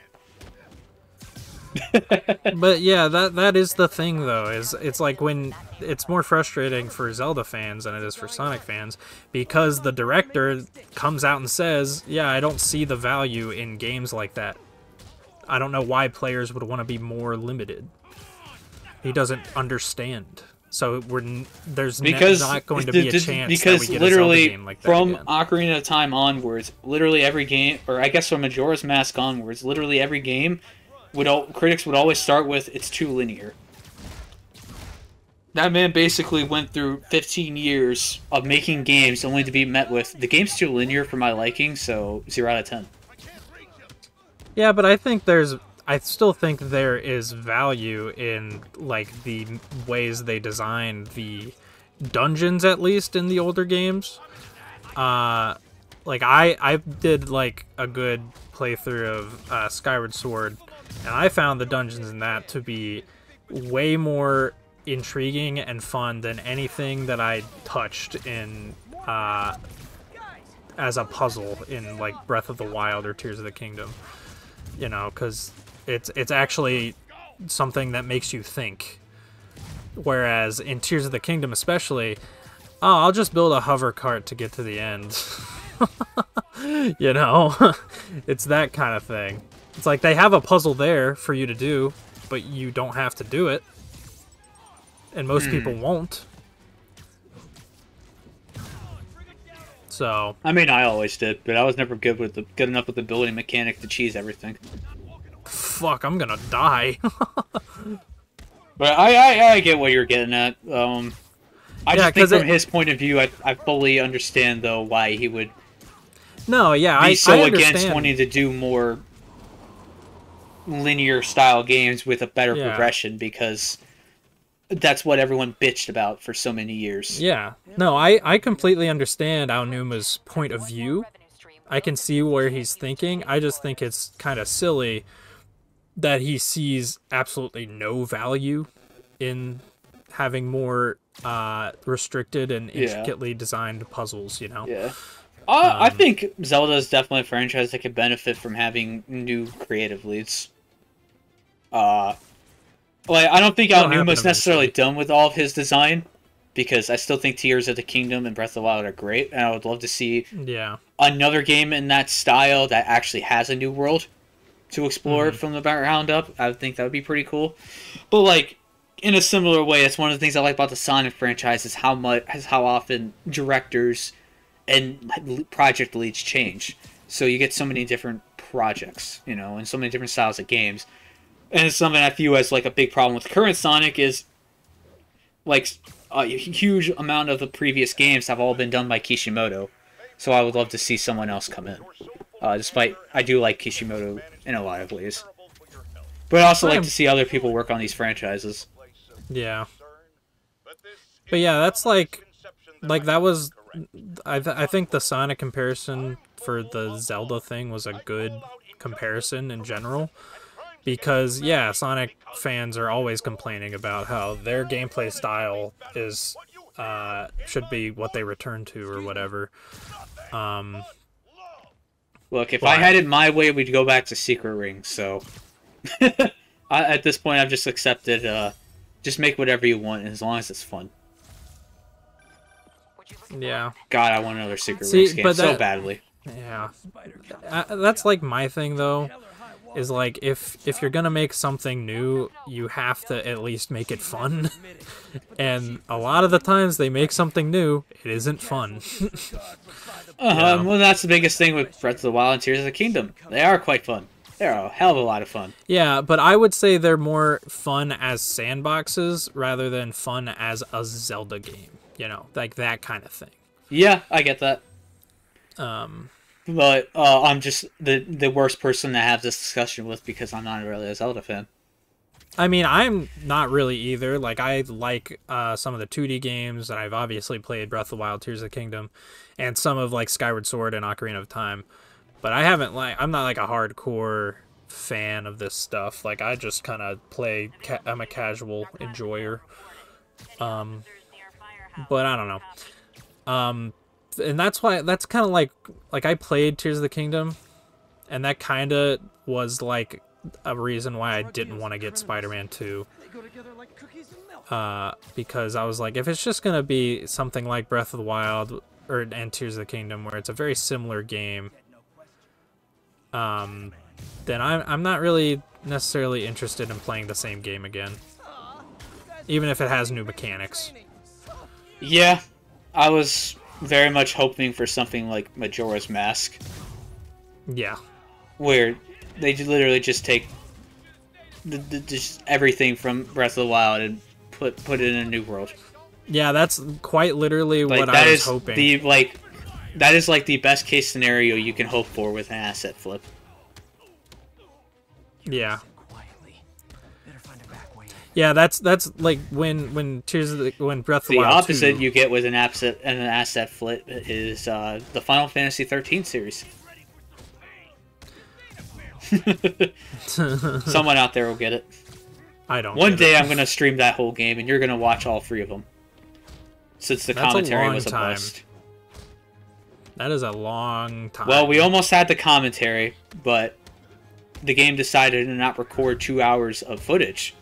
But yeah, that is the thing though, is it's like when it's more frustrating for Zelda fans than it is for Sonic fans, because the director comes out and says, yeah, I don't see the value in games like that. I don't know why players would want to be more limited. He doesn't understand. So there's not going to be a chance that we get a Zelda game like that from again. Ocarina of Time onwards, literally every game, or I guess from Majora's Mask onwards, literally every game critics would always start with, it's too linear. That man basically went through 15 years of making games only to be met with, the game's too linear for my liking, so 0 out of 10. Yeah, but I still think there is value in like the ways they designed the dungeons, at least in the older games. Like I did like a good playthrough of Skyward Sword, and I found the dungeons in that to be way more intriguing and fun than anything that I touched in as a puzzle in like Breath of the Wild or Tears of the Kingdom. You know, because it's actually something that makes you think. Whereas in Tears of the Kingdom especially, oh, I'll just build a hover cart to get to the end. You know? It's that kind of thing. It's like they have a puzzle there for you to do, but you don't have to do it. And most people won't. So I mean, I always did, but I was never good enough with the building mechanic to cheese everything. fuck, I'm gonna die. But I get what you're getting at. I just think from his point of view, I fully understand though why he would. No, yeah, be so I against wanting to do more linear style games with a better progression, because that's what everyone bitched about for so many years. Yeah, no, I completely understand Aonuma's point of view. I can see where he's thinking. I just think it's kind of silly that he sees absolutely no value in having more restricted and intricately designed puzzles, you know? Yeah. I think Zelda is definitely a franchise that could benefit from having new creative leads. I don't think Aonuma's necessarily done with all of his design, because I still think Tears of the Kingdom and Breath of the Wild are great, and I would love to see another game in that style that actually has a new world. to explore from the ground up. I would think that would be pretty cool. But like in a similar way, it's one of the things I like about the Sonic franchise is how often directors and project leads change. So you get so many different projects, you know, and so many different styles of games. And it's something I view as like a big problem with current Sonic is like a huge amount of the previous games have all been done by Kishimoto. So I would love to see someone else come in. Despite I do like Kishimoto in a lot of ways. But I also like to see other people work on these franchises. Yeah. But yeah, that's like that was I think the Sonic comparison for the Zelda thing was a good comparison in general, because yeah, Sonic fans are always complaining about how their gameplay style is should be what they return to or whatever. Look, if I had it my way, we'd go back to Secret Rings. So at this point, I've just accepted. Just make whatever you want, as long as it's fun. Yeah. God, I want another Secret Rings game so badly. Yeah. That's like my thing though, is like if you're gonna make something new, you have to at least make it fun. And a lot of the times they make something new, it isn't fun. Well, that's the biggest thing with Breath of the Wild and Tears of the Kingdom. They are quite fun. They're a hell of a lot of fun. Yeah, but I would say they're more fun as sandboxes rather than fun as a Zelda game. You know, like that kind of thing. Yeah, I get that. But I'm just the worst person to have this discussion with because I'm not really a Zelda fan. I mean, I'm not really either. Like, I like some of the 2D games, and I've obviously played Breath of the Wild, Tears of the Kingdom, and some of like Skyward Sword and Ocarina of Time. But I haven't I'm not like a hardcore fan of this stuff. Like, I just kind of play. I'm a casual enjoyer. But I don't know. And that's kind of like I played Tears of the Kingdom, and that kind of was like a reason why I didn't want to get Spider-Man 2. Because I was like, if it's just gonna be something like Breath of the Wild and Tears of the Kingdom, where it's a very similar game, then I'm not really necessarily interested in playing the same game again, even if it has new mechanics. Yeah, I was very much hoping for something like Majora's Mask. Yeah. Where they literally just take just everything from Breath of the Wild and put it in a new world. Yeah, that's quite literally like, what I was hoping. That is like the best case scenario you can hope for with an asset flip. Yeah. Yeah, that's like when Breath of the Wild 2. The opposite you get with an asset flip is the Final Fantasy 13 series. Someone out there will get it. I don't. One day I'm gonna stream that whole game, and you're gonna watch all 3 of them. Since the commentary was a bust. That is a long time. Well, we almost had the commentary, but the game decided to not record 2 hours of footage.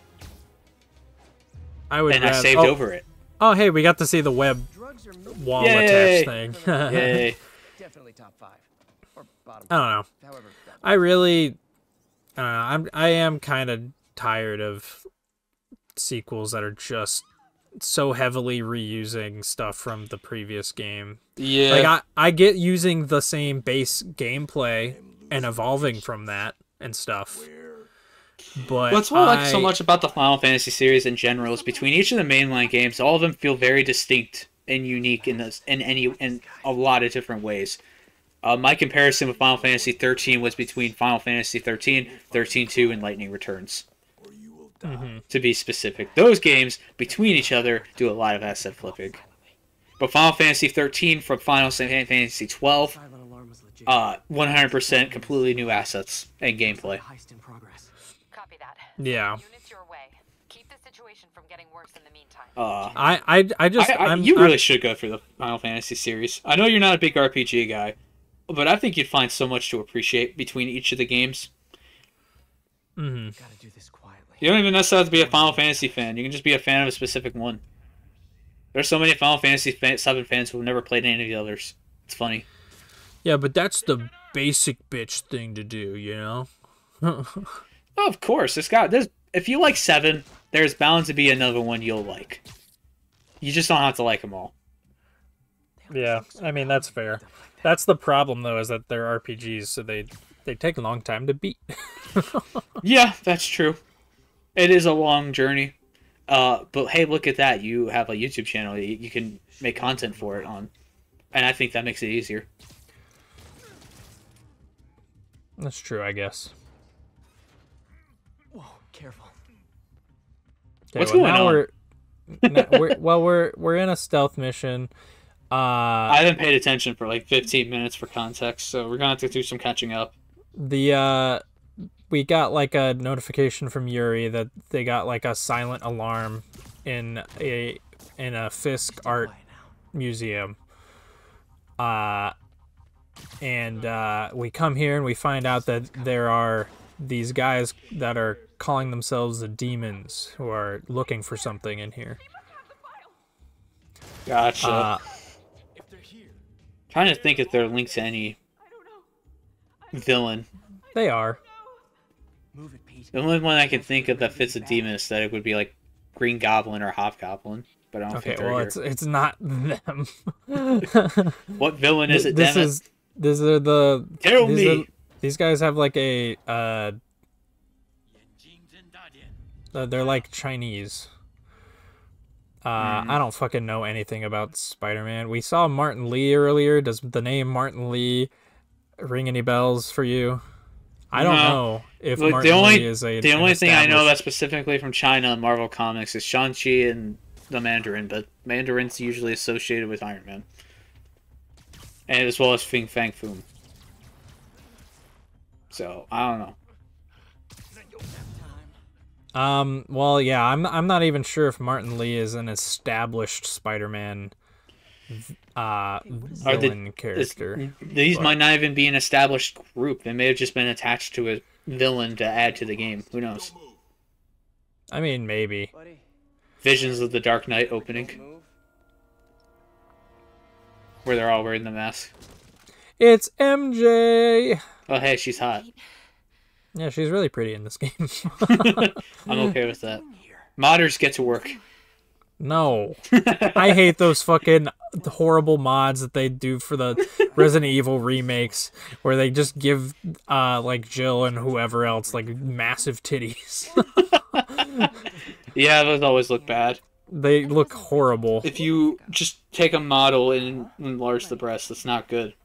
I saved over it. Oh, hey, we got to see the web wall attached thing. Yay. Definitely top 5. Or bottom I don't know. However, I really, I am kind of tired of sequels that are just so heavily reusing stuff from the previous game. Yeah. Like, I get using the same base gameplay and evolving from that and stuff. But what's what I like so much about the Final Fantasy series in general is between each of the mainline games, all of them feel very distinct and unique in a lot of different ways. My comparison with Final Fantasy 13 was between Final Fantasy 13, 13-2, and Lightning Returns. To be specific, those games between each other do a lot of asset flipping. But Final Fantasy 13 from Final Fantasy 12, 100% completely new assets and gameplay. Copy that. Yeah. Units your way. Keep the situation from getting worse in the meantime. You really should go for the Final Fantasy series. I know you're not a big RPG guy, but I think you'd find so much to appreciate between each of the games. gotta do this quietly. You don't even necessarily have to be a Final Fantasy fan. You can just be a fan of a specific one. There's so many Final Fantasy 7 fans who have never played any of the others. It's funny. Yeah, but that's the basic bitch thing to do, you know? Oh, of course, there's if you like 7, there's bound to be another one you'll like. You just don't have to like them all. Yeah, I mean that's fair. That's the problem though, is that they're RPGs, so they take a long time to beat. Yeah, that's true. It is a long journey. But hey, look at that. You have a YouTube channel. You can make content for it on. And I think that makes it easier. That's true, I guess. Whoa, careful. Okay, What's well, going now on? we're in a stealth mission. I haven't paid attention for like 15 minutes for context, so we're gonna have to do some catching up. We got like a notification from Yuri that they got like a silent alarm in a Fisk art museum. And we come here and we find out that there are these guys that are calling themselves the demons who are looking for something in here. Gotcha. Trying to think if they're linked to any villain. They are. Move it, Pete. The only one I can think of that fits a demon aesthetic would be like Green Goblin or Hobgoblin, but I don't Okay, think they're well, here. it's not them. What villain is it? These are the Tell me. These guys have like a they're like Chinese. I don't fucking know anything about Spider-Man. We saw Martin Lee earlier. Does the name Martin Lee ring any bells for you? I don't know if Look, Martin Lee is a. The only thing I know established- that's specifically from China and Marvel Comics is Shang-Chi and the Mandarin, but Mandarin's usually associated with Iron Man. And as well as Fing Fang Foom. So, I don't know. Well, yeah, I'm not even sure if Martin Lee is an established Spider-Man villain character. These might not even be an established group. They may have just been attached to a villain to add to the game. Who knows? I mean, maybe. Buddy, Visions of the Dark Knight opening, move. where they're all wearing the mask. It's MJ. Oh, hey, she's hot. Yeah, she's really pretty in this game. I'm okay with that. Modders get to work. No. I hate those fucking horrible mods that they do for the Resident Evil remakes where they just give like Jill and whoever else like massive titties. Yeah, those always look bad. They look horrible. If you just take a model and enlarge the breast, that's not good.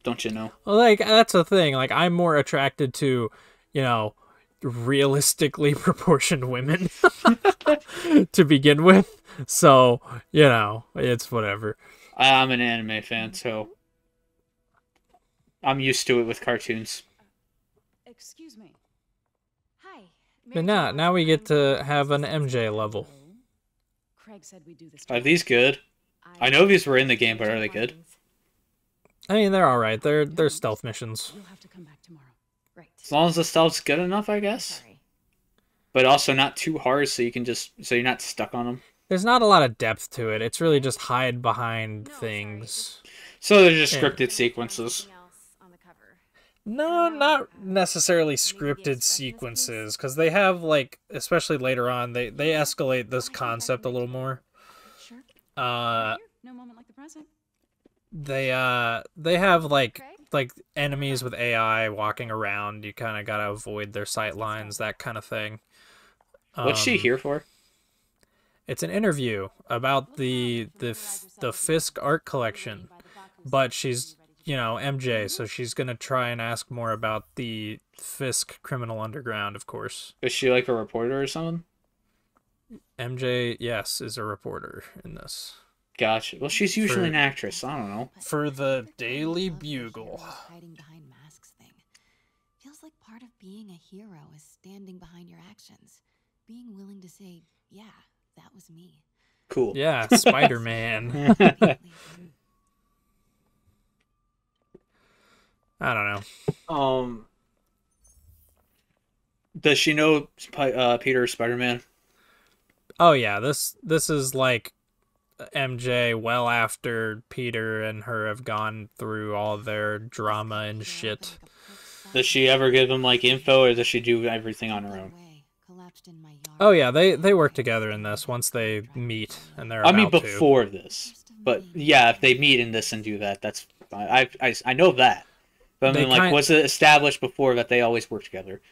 Don't you know? Well, like that's the thing. Like I'm more attracted to, you know, realistically proportioned women to begin with. So, you know, it's whatever. I'm an anime fan, so I'm used to it with cartoons. Excuse me. Hi. But now we get to have an MJ level. Craig said we do this. Are these good? I know these were in the game, but are they good? I mean, they're all right. They're stealth missions. You'll have to come back tomorrow. Right. As long as the stealth's good enough, I guess. Sorry. But also not too hard, so you're not stuck on them. There's not a lot of depth to it. It's really just hide behind things. So they're just Yeah. scripted sequences. No, not necessarily scripted sequences, because they have like, especially later on, they escalate this concept a little more. Sure. Uh, No moment like the present. they have like enemies with AI walking around. You kind of gotta avoid their sight lines, that kind of thing. What's she here for? It's an interview about the Fisk art collection, but she's, you know, MJ, so she's gonna try and ask more about the Fisk criminal underground, of course. Is she like a reporter or something? MJ, yes, is a reporter in this. Gotcha. Well, she's usually For- an actress. I don't know. For the Daily Bugle. Hiding behind masks thing. Feels like part of being a hero is standing behind your actions. Being willing to say, yeah, that was me. Cool. Yeah, Spider-Man. I don't know. Does she know Peter Spider-Man? Oh yeah, this is like MJ well after Peter and her have gone through all their drama and shit. Does she ever give him like info, or does she do everything on her own? Oh yeah, they work together in this once they meet and they're I mean, about to. before this, but yeah, if they meet in this and do that, that's fine. I know that. But I They mean, like, kind- was it established before that they always work together?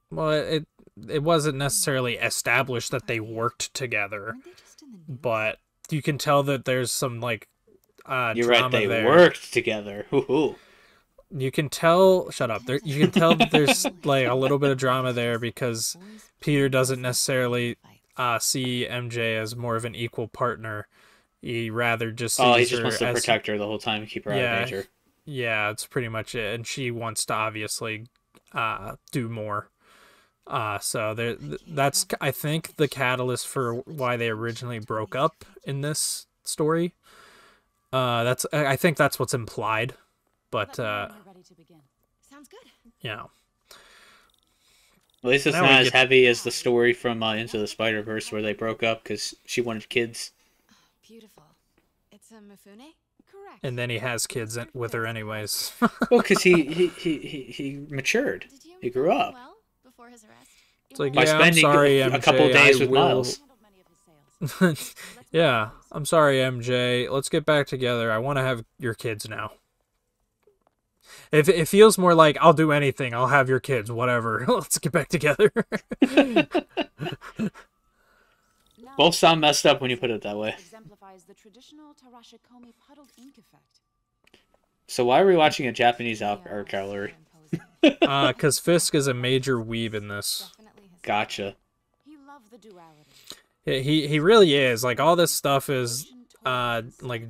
Well, it wasn't necessarily established that they worked together, but you can tell that there's some like You're drama right, they there. worked together. Hoo-hoo. You can tell. Shut up. There, you can tell that there's like a little bit of drama there because Peter doesn't necessarily see MJ as more of an equal partner. He rather just sees Oh, he just her wants to as protect her the whole time and keep her out of danger. yeah. It's pretty much it, and she wants to obviously do more. So that's I think the catalyst for why they originally broke up in this story. I think that's what's implied, but Ready to begin. Sounds good. you know. At least it's Now we not as get- heavy as the story from Into the Spider-Verse where they broke up because she wanted kids. Beautiful. It's a Mifune? Correct. And then he has kids with her anyways. Well, because he matured. Did you He grew know him up. well before his arrest? It's like, By yeah, I'm spending sorry, a MJ, couple days with will... Miles. Handled many of his sales. Yeah, I'm sorry, MJ. Let's get back together. I want to have your kids now. If it feels more like I'll do anything, I'll have your kids, whatever. Let's get back together. Now, Both sound messed up when you put it that way. exemplifies the traditional Tarashikomi puddled ink effect. So why are we watching a Japanese art gallery? Because Fisk is a major weeb in this. Gotcha. He loved the duality. He really is. Like, all this stuff is like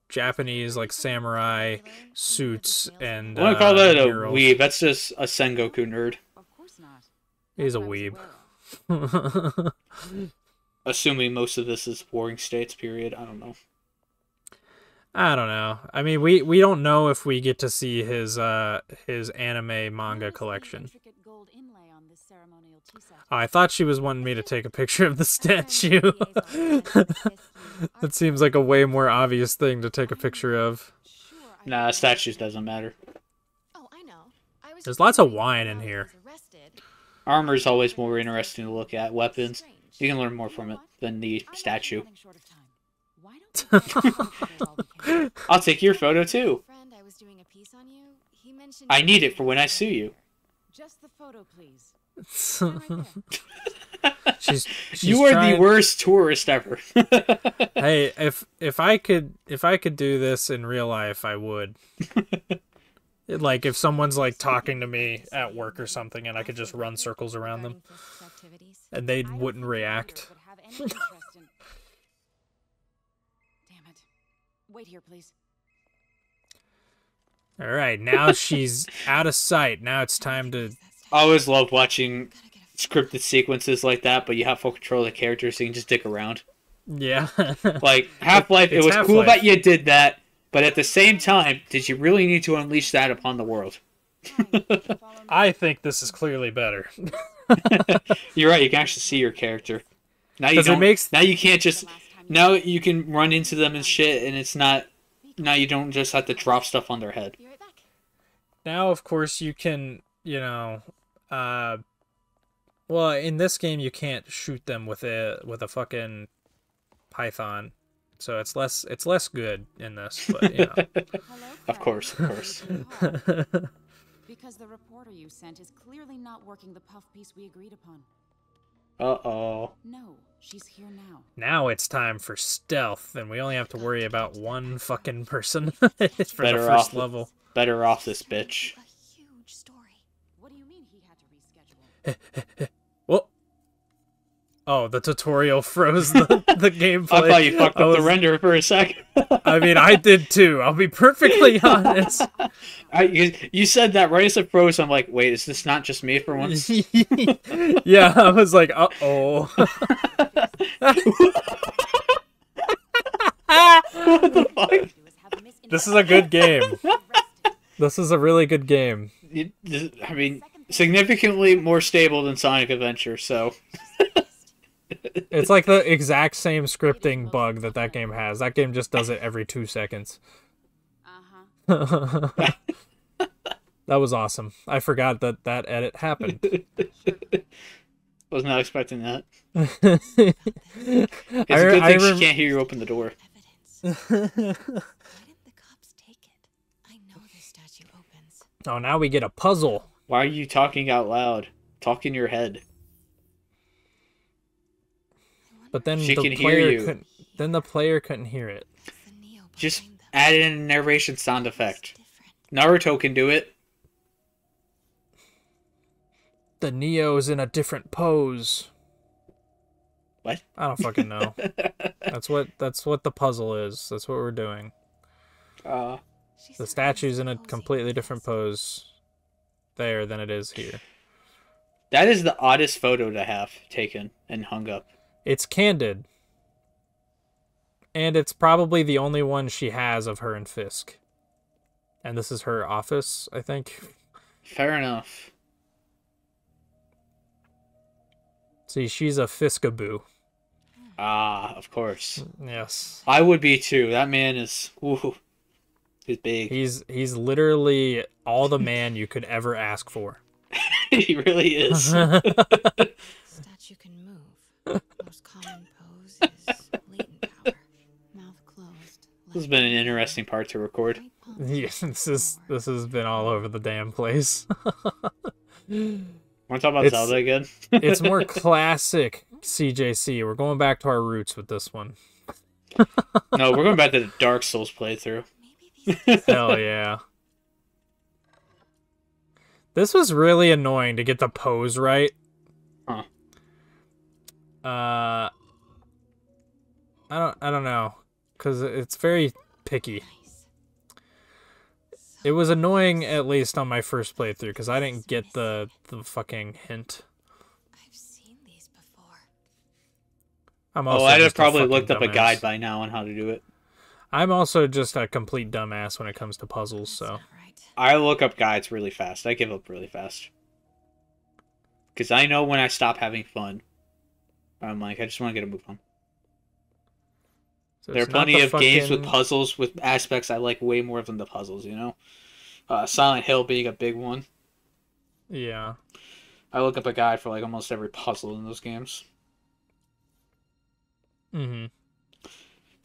Japanese, like samurai suits and I wouldn't call that a murals. weeb. That's just a Sengoku nerd. Of course not. He's a Not that I was weeb. aware of. Assuming most of this is Warring States period. I don't know. I don't know. I mean, we don't know if we get to see his anime manga Notice the collection. intricate gold inlay on this ceremonial tea set. Oh, I thought she was wanting me to take a picture of the statue. That seems like a way more obvious thing to take a picture of. Sure, I Nah, statues doesn't matter. Oh, I know. I was There's just lots of wondering wine how in he here. was arrested. Armor's always more interesting to look at. Weapons. You can learn more from it than the I'm statue. running short of time. Why don't we take a photo while we can? I'll take your photo too. Friend, I was doing a piece on you. He mentioned I you need were it for when I arrested. sue you. Just the photo, please. Stand right there. she's You are trying... the worst tourist ever. Hey, if I could do this in real life, I would. Like, if someone's like talking to me at work or something, and I could just run circles around them, Regarding Fisk's activities. and they I don't wouldn't think the react. reader would have any interest in... Damn it. Wait here, please. All right, now she's out of sight. Now it's time to. I always loved watching scripted sequences like that, but you have full control of the characters, so you can just dick around. Yeah. Like Half-Life, it It's was cool Half-Life. that you did that, but at the same time, did you really need to unleash that upon the world? Fine. Follow me. I think this is clearly better. You're right. You can actually see your character. Now you 'Cause it don't. makes- Now you can't just. The last time you- Now you can run into them and shit, and it's not. Now you don't just have to drop stuff on their head. Be right back. Now, of course, you can, well, in this game, you can't shoot them with a fucking python, so it's less good in this. But Hello, Of Craig. course, of course. Because the reporter you sent is clearly not working the puff piece we agreed upon. Uh-oh. No, she's here now. now it's time for stealth, and we only have to worry about one fucking person for the Better first off. level. Better off this bitch. A huge story. What do you mean he had to reschedule? Whoa. Oh, the tutorial froze the gameplay. I thought you fucked I up the was- render for a second. I mean, I did too. I'll be perfectly honest. You said that right as it froze. I'm like, wait, is this not just me for once? Yeah, I was like, uh-oh. What the fuck? This is a good game. This is a really good game. I mean, significantly more stable than Sonic Adventure, so... It's like the exact same scripting bug that game has. That game just does it every 2 seconds. Uh-huh. That was awesome. I forgot that that edit happened. Was not expecting that. I, It's a good I thing she can't hear you open the door. Evidence. Why didn't the cops take it? I know this statue opens. Oh, now we get a puzzle. Why are you talking out loud? Talk in your head. But then She the can hear player you. couldn't. Then the player couldn't hear it. It's the Neo Just behind them. add in a narration sound effect. Different. Naruto can do it. The Neo's in a different pose. What? I don't fucking know. That's what the puzzle is. That's what we're doing. She's The so statue's in a posing completely like different this. pose there than it is here. That is the oddest photo to have taken and hung up. It's candid. And it's probably the only one she has of her and Fisk. And this is her office, I think. Fair enough. See, she's a Fiskaboo. Ah, of course. Yes. I would be too. That man is, ooh, he's big. He's literally all the man you could ever ask for. He really is. Statue can move. Most common pose is latent power. Mouth closed. This has been an interesting part to record. Right palm Yeah, this has been all over the damn place. Want to talk about It's- Zelda again? It's more classic CJC. We're going back to our roots with this one. No, we're going back to the Dark Souls playthrough. Maybe these Hell yeah. This was really annoying to get the pose right. Huh. I don't know, cuz it's very picky. nice. It was annoying at least on my first playthrough cuz I didn't get the fucking hint. I've seen these before. I'm Oh, also I'd have just a probably fucking looked up a dumbass. guide by now on how to do it. I'm also just a complete dumbass when it comes to puzzles, That's so not right. I look up guides really fast. I give up really fast. Because I know when I stop having fun. I'm like, I just want to get a move on. So There are it's not plenty the of games with fucking- puzzles with aspects I like way more than the puzzles, you know? Silent Hill being a big one. Yeah. I look up a guide for like almost every puzzle in those games. Mhm.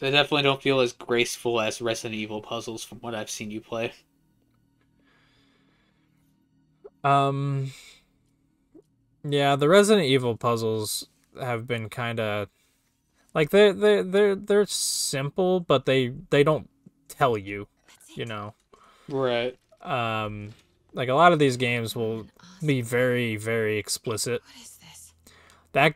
They definitely don't feel as graceful as Resident Evil puzzles from what I've seen you play. Yeah, the Resident Evil puzzles have been kind of like they're simple, but they don't tell you, you know. Right. Like a lot of these games will be very, very explicit. What is this? That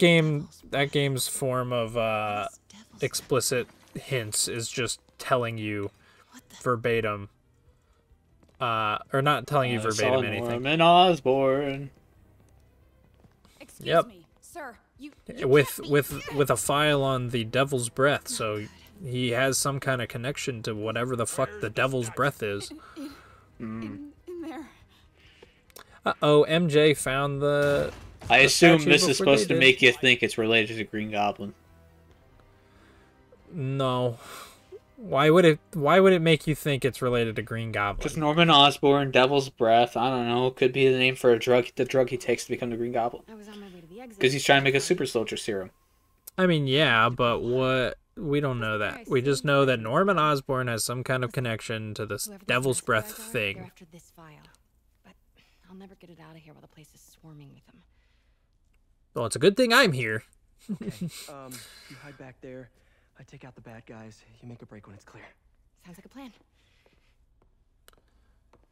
game's form of This devil's explicit hints is just telling you What the? verbatim. Or not telling you I saw verbatim anything. Norman Osborn. Excuse Yep. me, sir. You with can't be with here. with a file on the devil's breath, so he has some kind of connection to whatever the fuck the devil's breath is. in there. Uh-oh, MJ found the I assume statue this is before they supposed to did. make you think it's related to Green Goblin. No. Why would it make you think it's related to Green Because Goblin? Norman Osborn, Devil's Breath, I don't know, could be the name for a drug, the drug he takes to become the Green Goblin. I was on my way to the exit. Because he's trying to make a super soldier serum. I mean, yeah, but what we don't know that. We just know that Norman Osborn has some kind of connection to this Whoever these devil's master breath guys are, thing. They're after this file. But I'll never get it out of here while the place is swarming with them. Well, it's a good thing I'm here. Okay, you hide back there. I take out the bad guys. You make a break when it's clear. Sounds like a plan.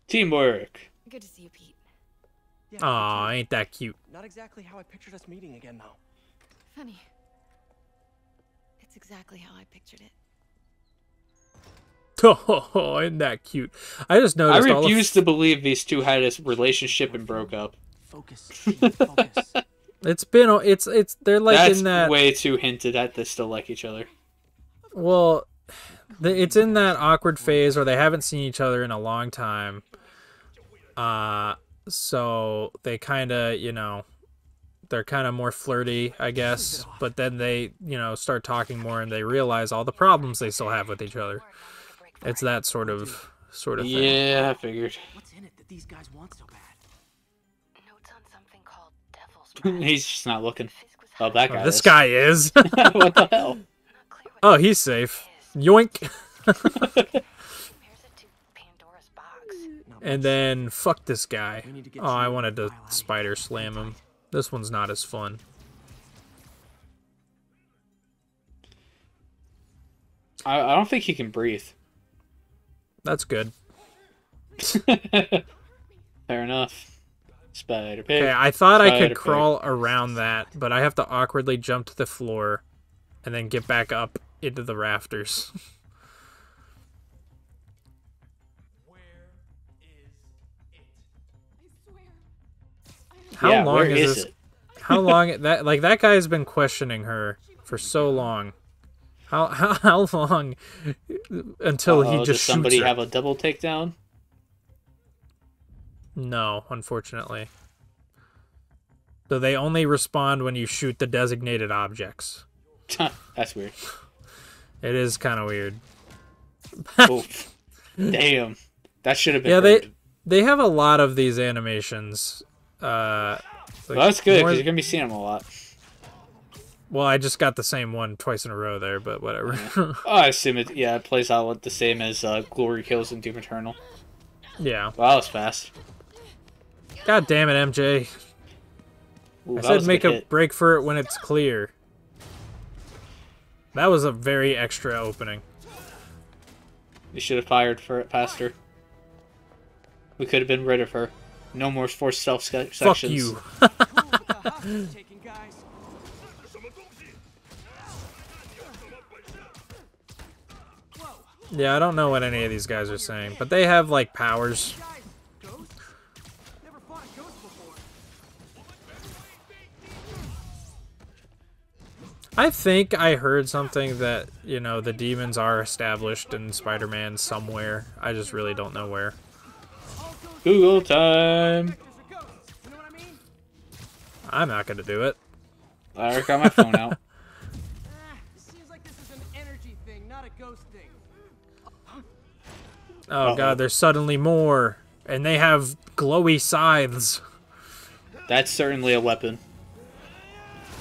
Teamwork. Good to see you, Pete. Yeah, Aw, me too. ain't that cute. Not exactly how I pictured us meeting again, though. Funny. It's exactly how I pictured it. Oh, isn't that cute? I just I noticed all refuse to believe these two had a relationship and broke up. Focus. Pete, focus. it's they're like That's in that way too hinted at they still like each other. well, it's in that awkward phase where they haven't seen each other in a long time. So they kind of, they're kind of more flirty, I guess. But then they, start talking more and they realize all the problems they still have with each other. It's that sort of sort of thing. Yeah, I figured. What's in it that these guys want so bad? Notes on something called Devil's He's just not looking. Oh, that guy This is. guy is. What the hell? Oh, he's safe. Yoink. And then fuck this guy. Oh, I wanted to spider slam him. This one's not as fun. I don't think he can breathe. That's good. Fair enough. Spider pig. Okay, I thought I Spider could crawl around that, but I have to awkwardly jump to the floor and then get back up into the rafters. How Yeah, long where is is this? it? How long that guy's been questioning her for so long. How long until he Does just somebody shoots her? have a double takedown? No, unfortunately. So they only respond when you shoot the designated objects. That's weird. It is kind of weird. Oof. Damn. That should have been. Yeah, heard. they have a lot of these animations. Like Well, that's good more- because you're gonna be seeing them a lot. Well, I just got the same one twice in a row there, but whatever. Oh, I assume it. Yeah, it plays out the same as Glory Kills in Doom Eternal. Yeah. Wow, that was fast. God damn it, MJ. Ooh, I that said was make good a hit. break for it when it's clear. That was a very extra opening. You should have fired for it past her. We could have been rid of her. No more forced sections. Fuck you. Taking guys. Yeah, I don't know what any of these guys are saying, but they have, like, powers. Guys, ghosts? Never fought a ghost before. I think I heard something that, you know, the demons are established in Spider-Man somewhere. I just really don't know where. Google time. There's a ghost. You know what I mean? I'm not gonna do it. I already got my phone out. Seems like this is an energy thing, not a ghost thing. Oh Uh-oh. god, there's suddenly more. And they have glowy scythes. That's certainly a weapon.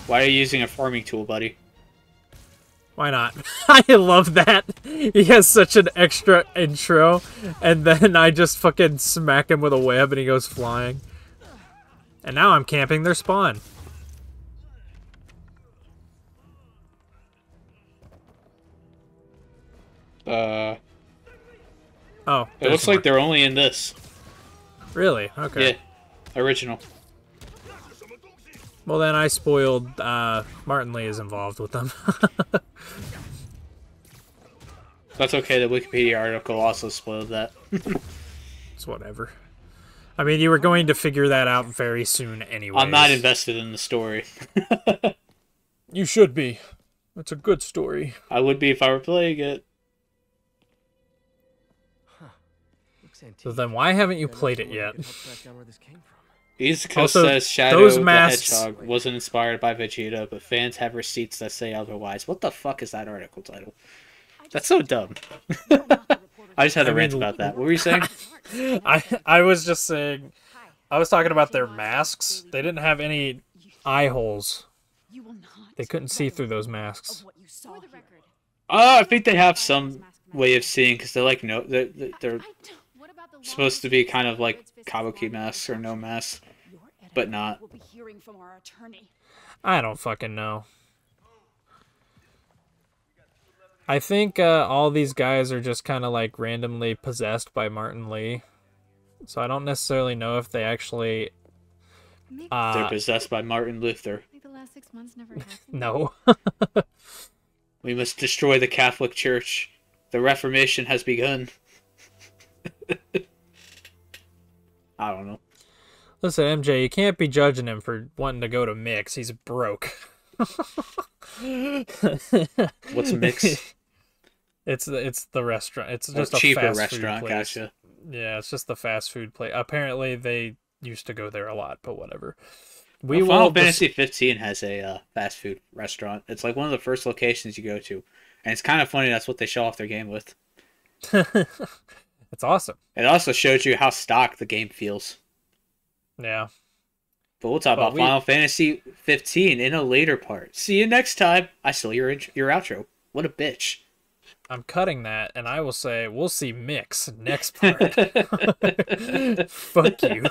Why are you using a farming tool, buddy? Why not? I love that. He has such an extra intro, and then I just fucking smack him with a web and he goes flying. And now I'm camping their spawn. Oh, It there's looks more. like they're only in this. Really? Okay. Yeah. Original. Well, then I spoiled. Martin Lee is involved with them. That's okay, the Wikipedia article also spoiled that. It's whatever. I mean, you were going to figure that out very soon anyway. I'm not invested in the story. You should be. It's a good story. I would be if I were playing it. Looks antique. So then why haven't you I know played it someone yet? who can help track down where this came from. Izuku Also, says Shadow those the masks- Hedgehog wasn't inspired by Vegeta, but fans have receipts that say otherwise. What the fuck is that article title? That's so dumb. I just had a rant about that. What were you saying? I was just saying, I was talking about their masks. They didn't have any eye holes. You will not. They couldn't see through those masks. What you saw here. I think they have some way of seeing because they're like they're What about the supposed to be kind of like kabuki masks or no masks, but not. We'll be hearing from our attorney. I don't fucking know. I think all these guys are just kind of like randomly possessed by Martin Lee. So I don't necessarily know if they actually... They're possessed by Martin Luther. Like the last 6 months never happened. No. We must destroy the Catholic Church. The Reformation has begun. I don't know. Listen, MJ, you can't be judging him for wanting to go to Mix. He's broke. What's Mix? It's the restaurant. It's just a cheaper fast restaurant, food place. gotcha. Yeah, it's just the fast food place. Apparently, they used to go there a lot, but whatever. Well, will Final dis- Fantasy 15 has a fast food restaurant. It's like one of the first locations you go to, and it's kind of funny. That's what they show off their game with. It's awesome. It also shows you how stock the game feels. Yeah. But we'll talk But about Final Fantasy 15 in a later part. See you next time. I stole your outro. What a bitch. I'm cutting that, and I will say we'll see Mix next part. Fuck you.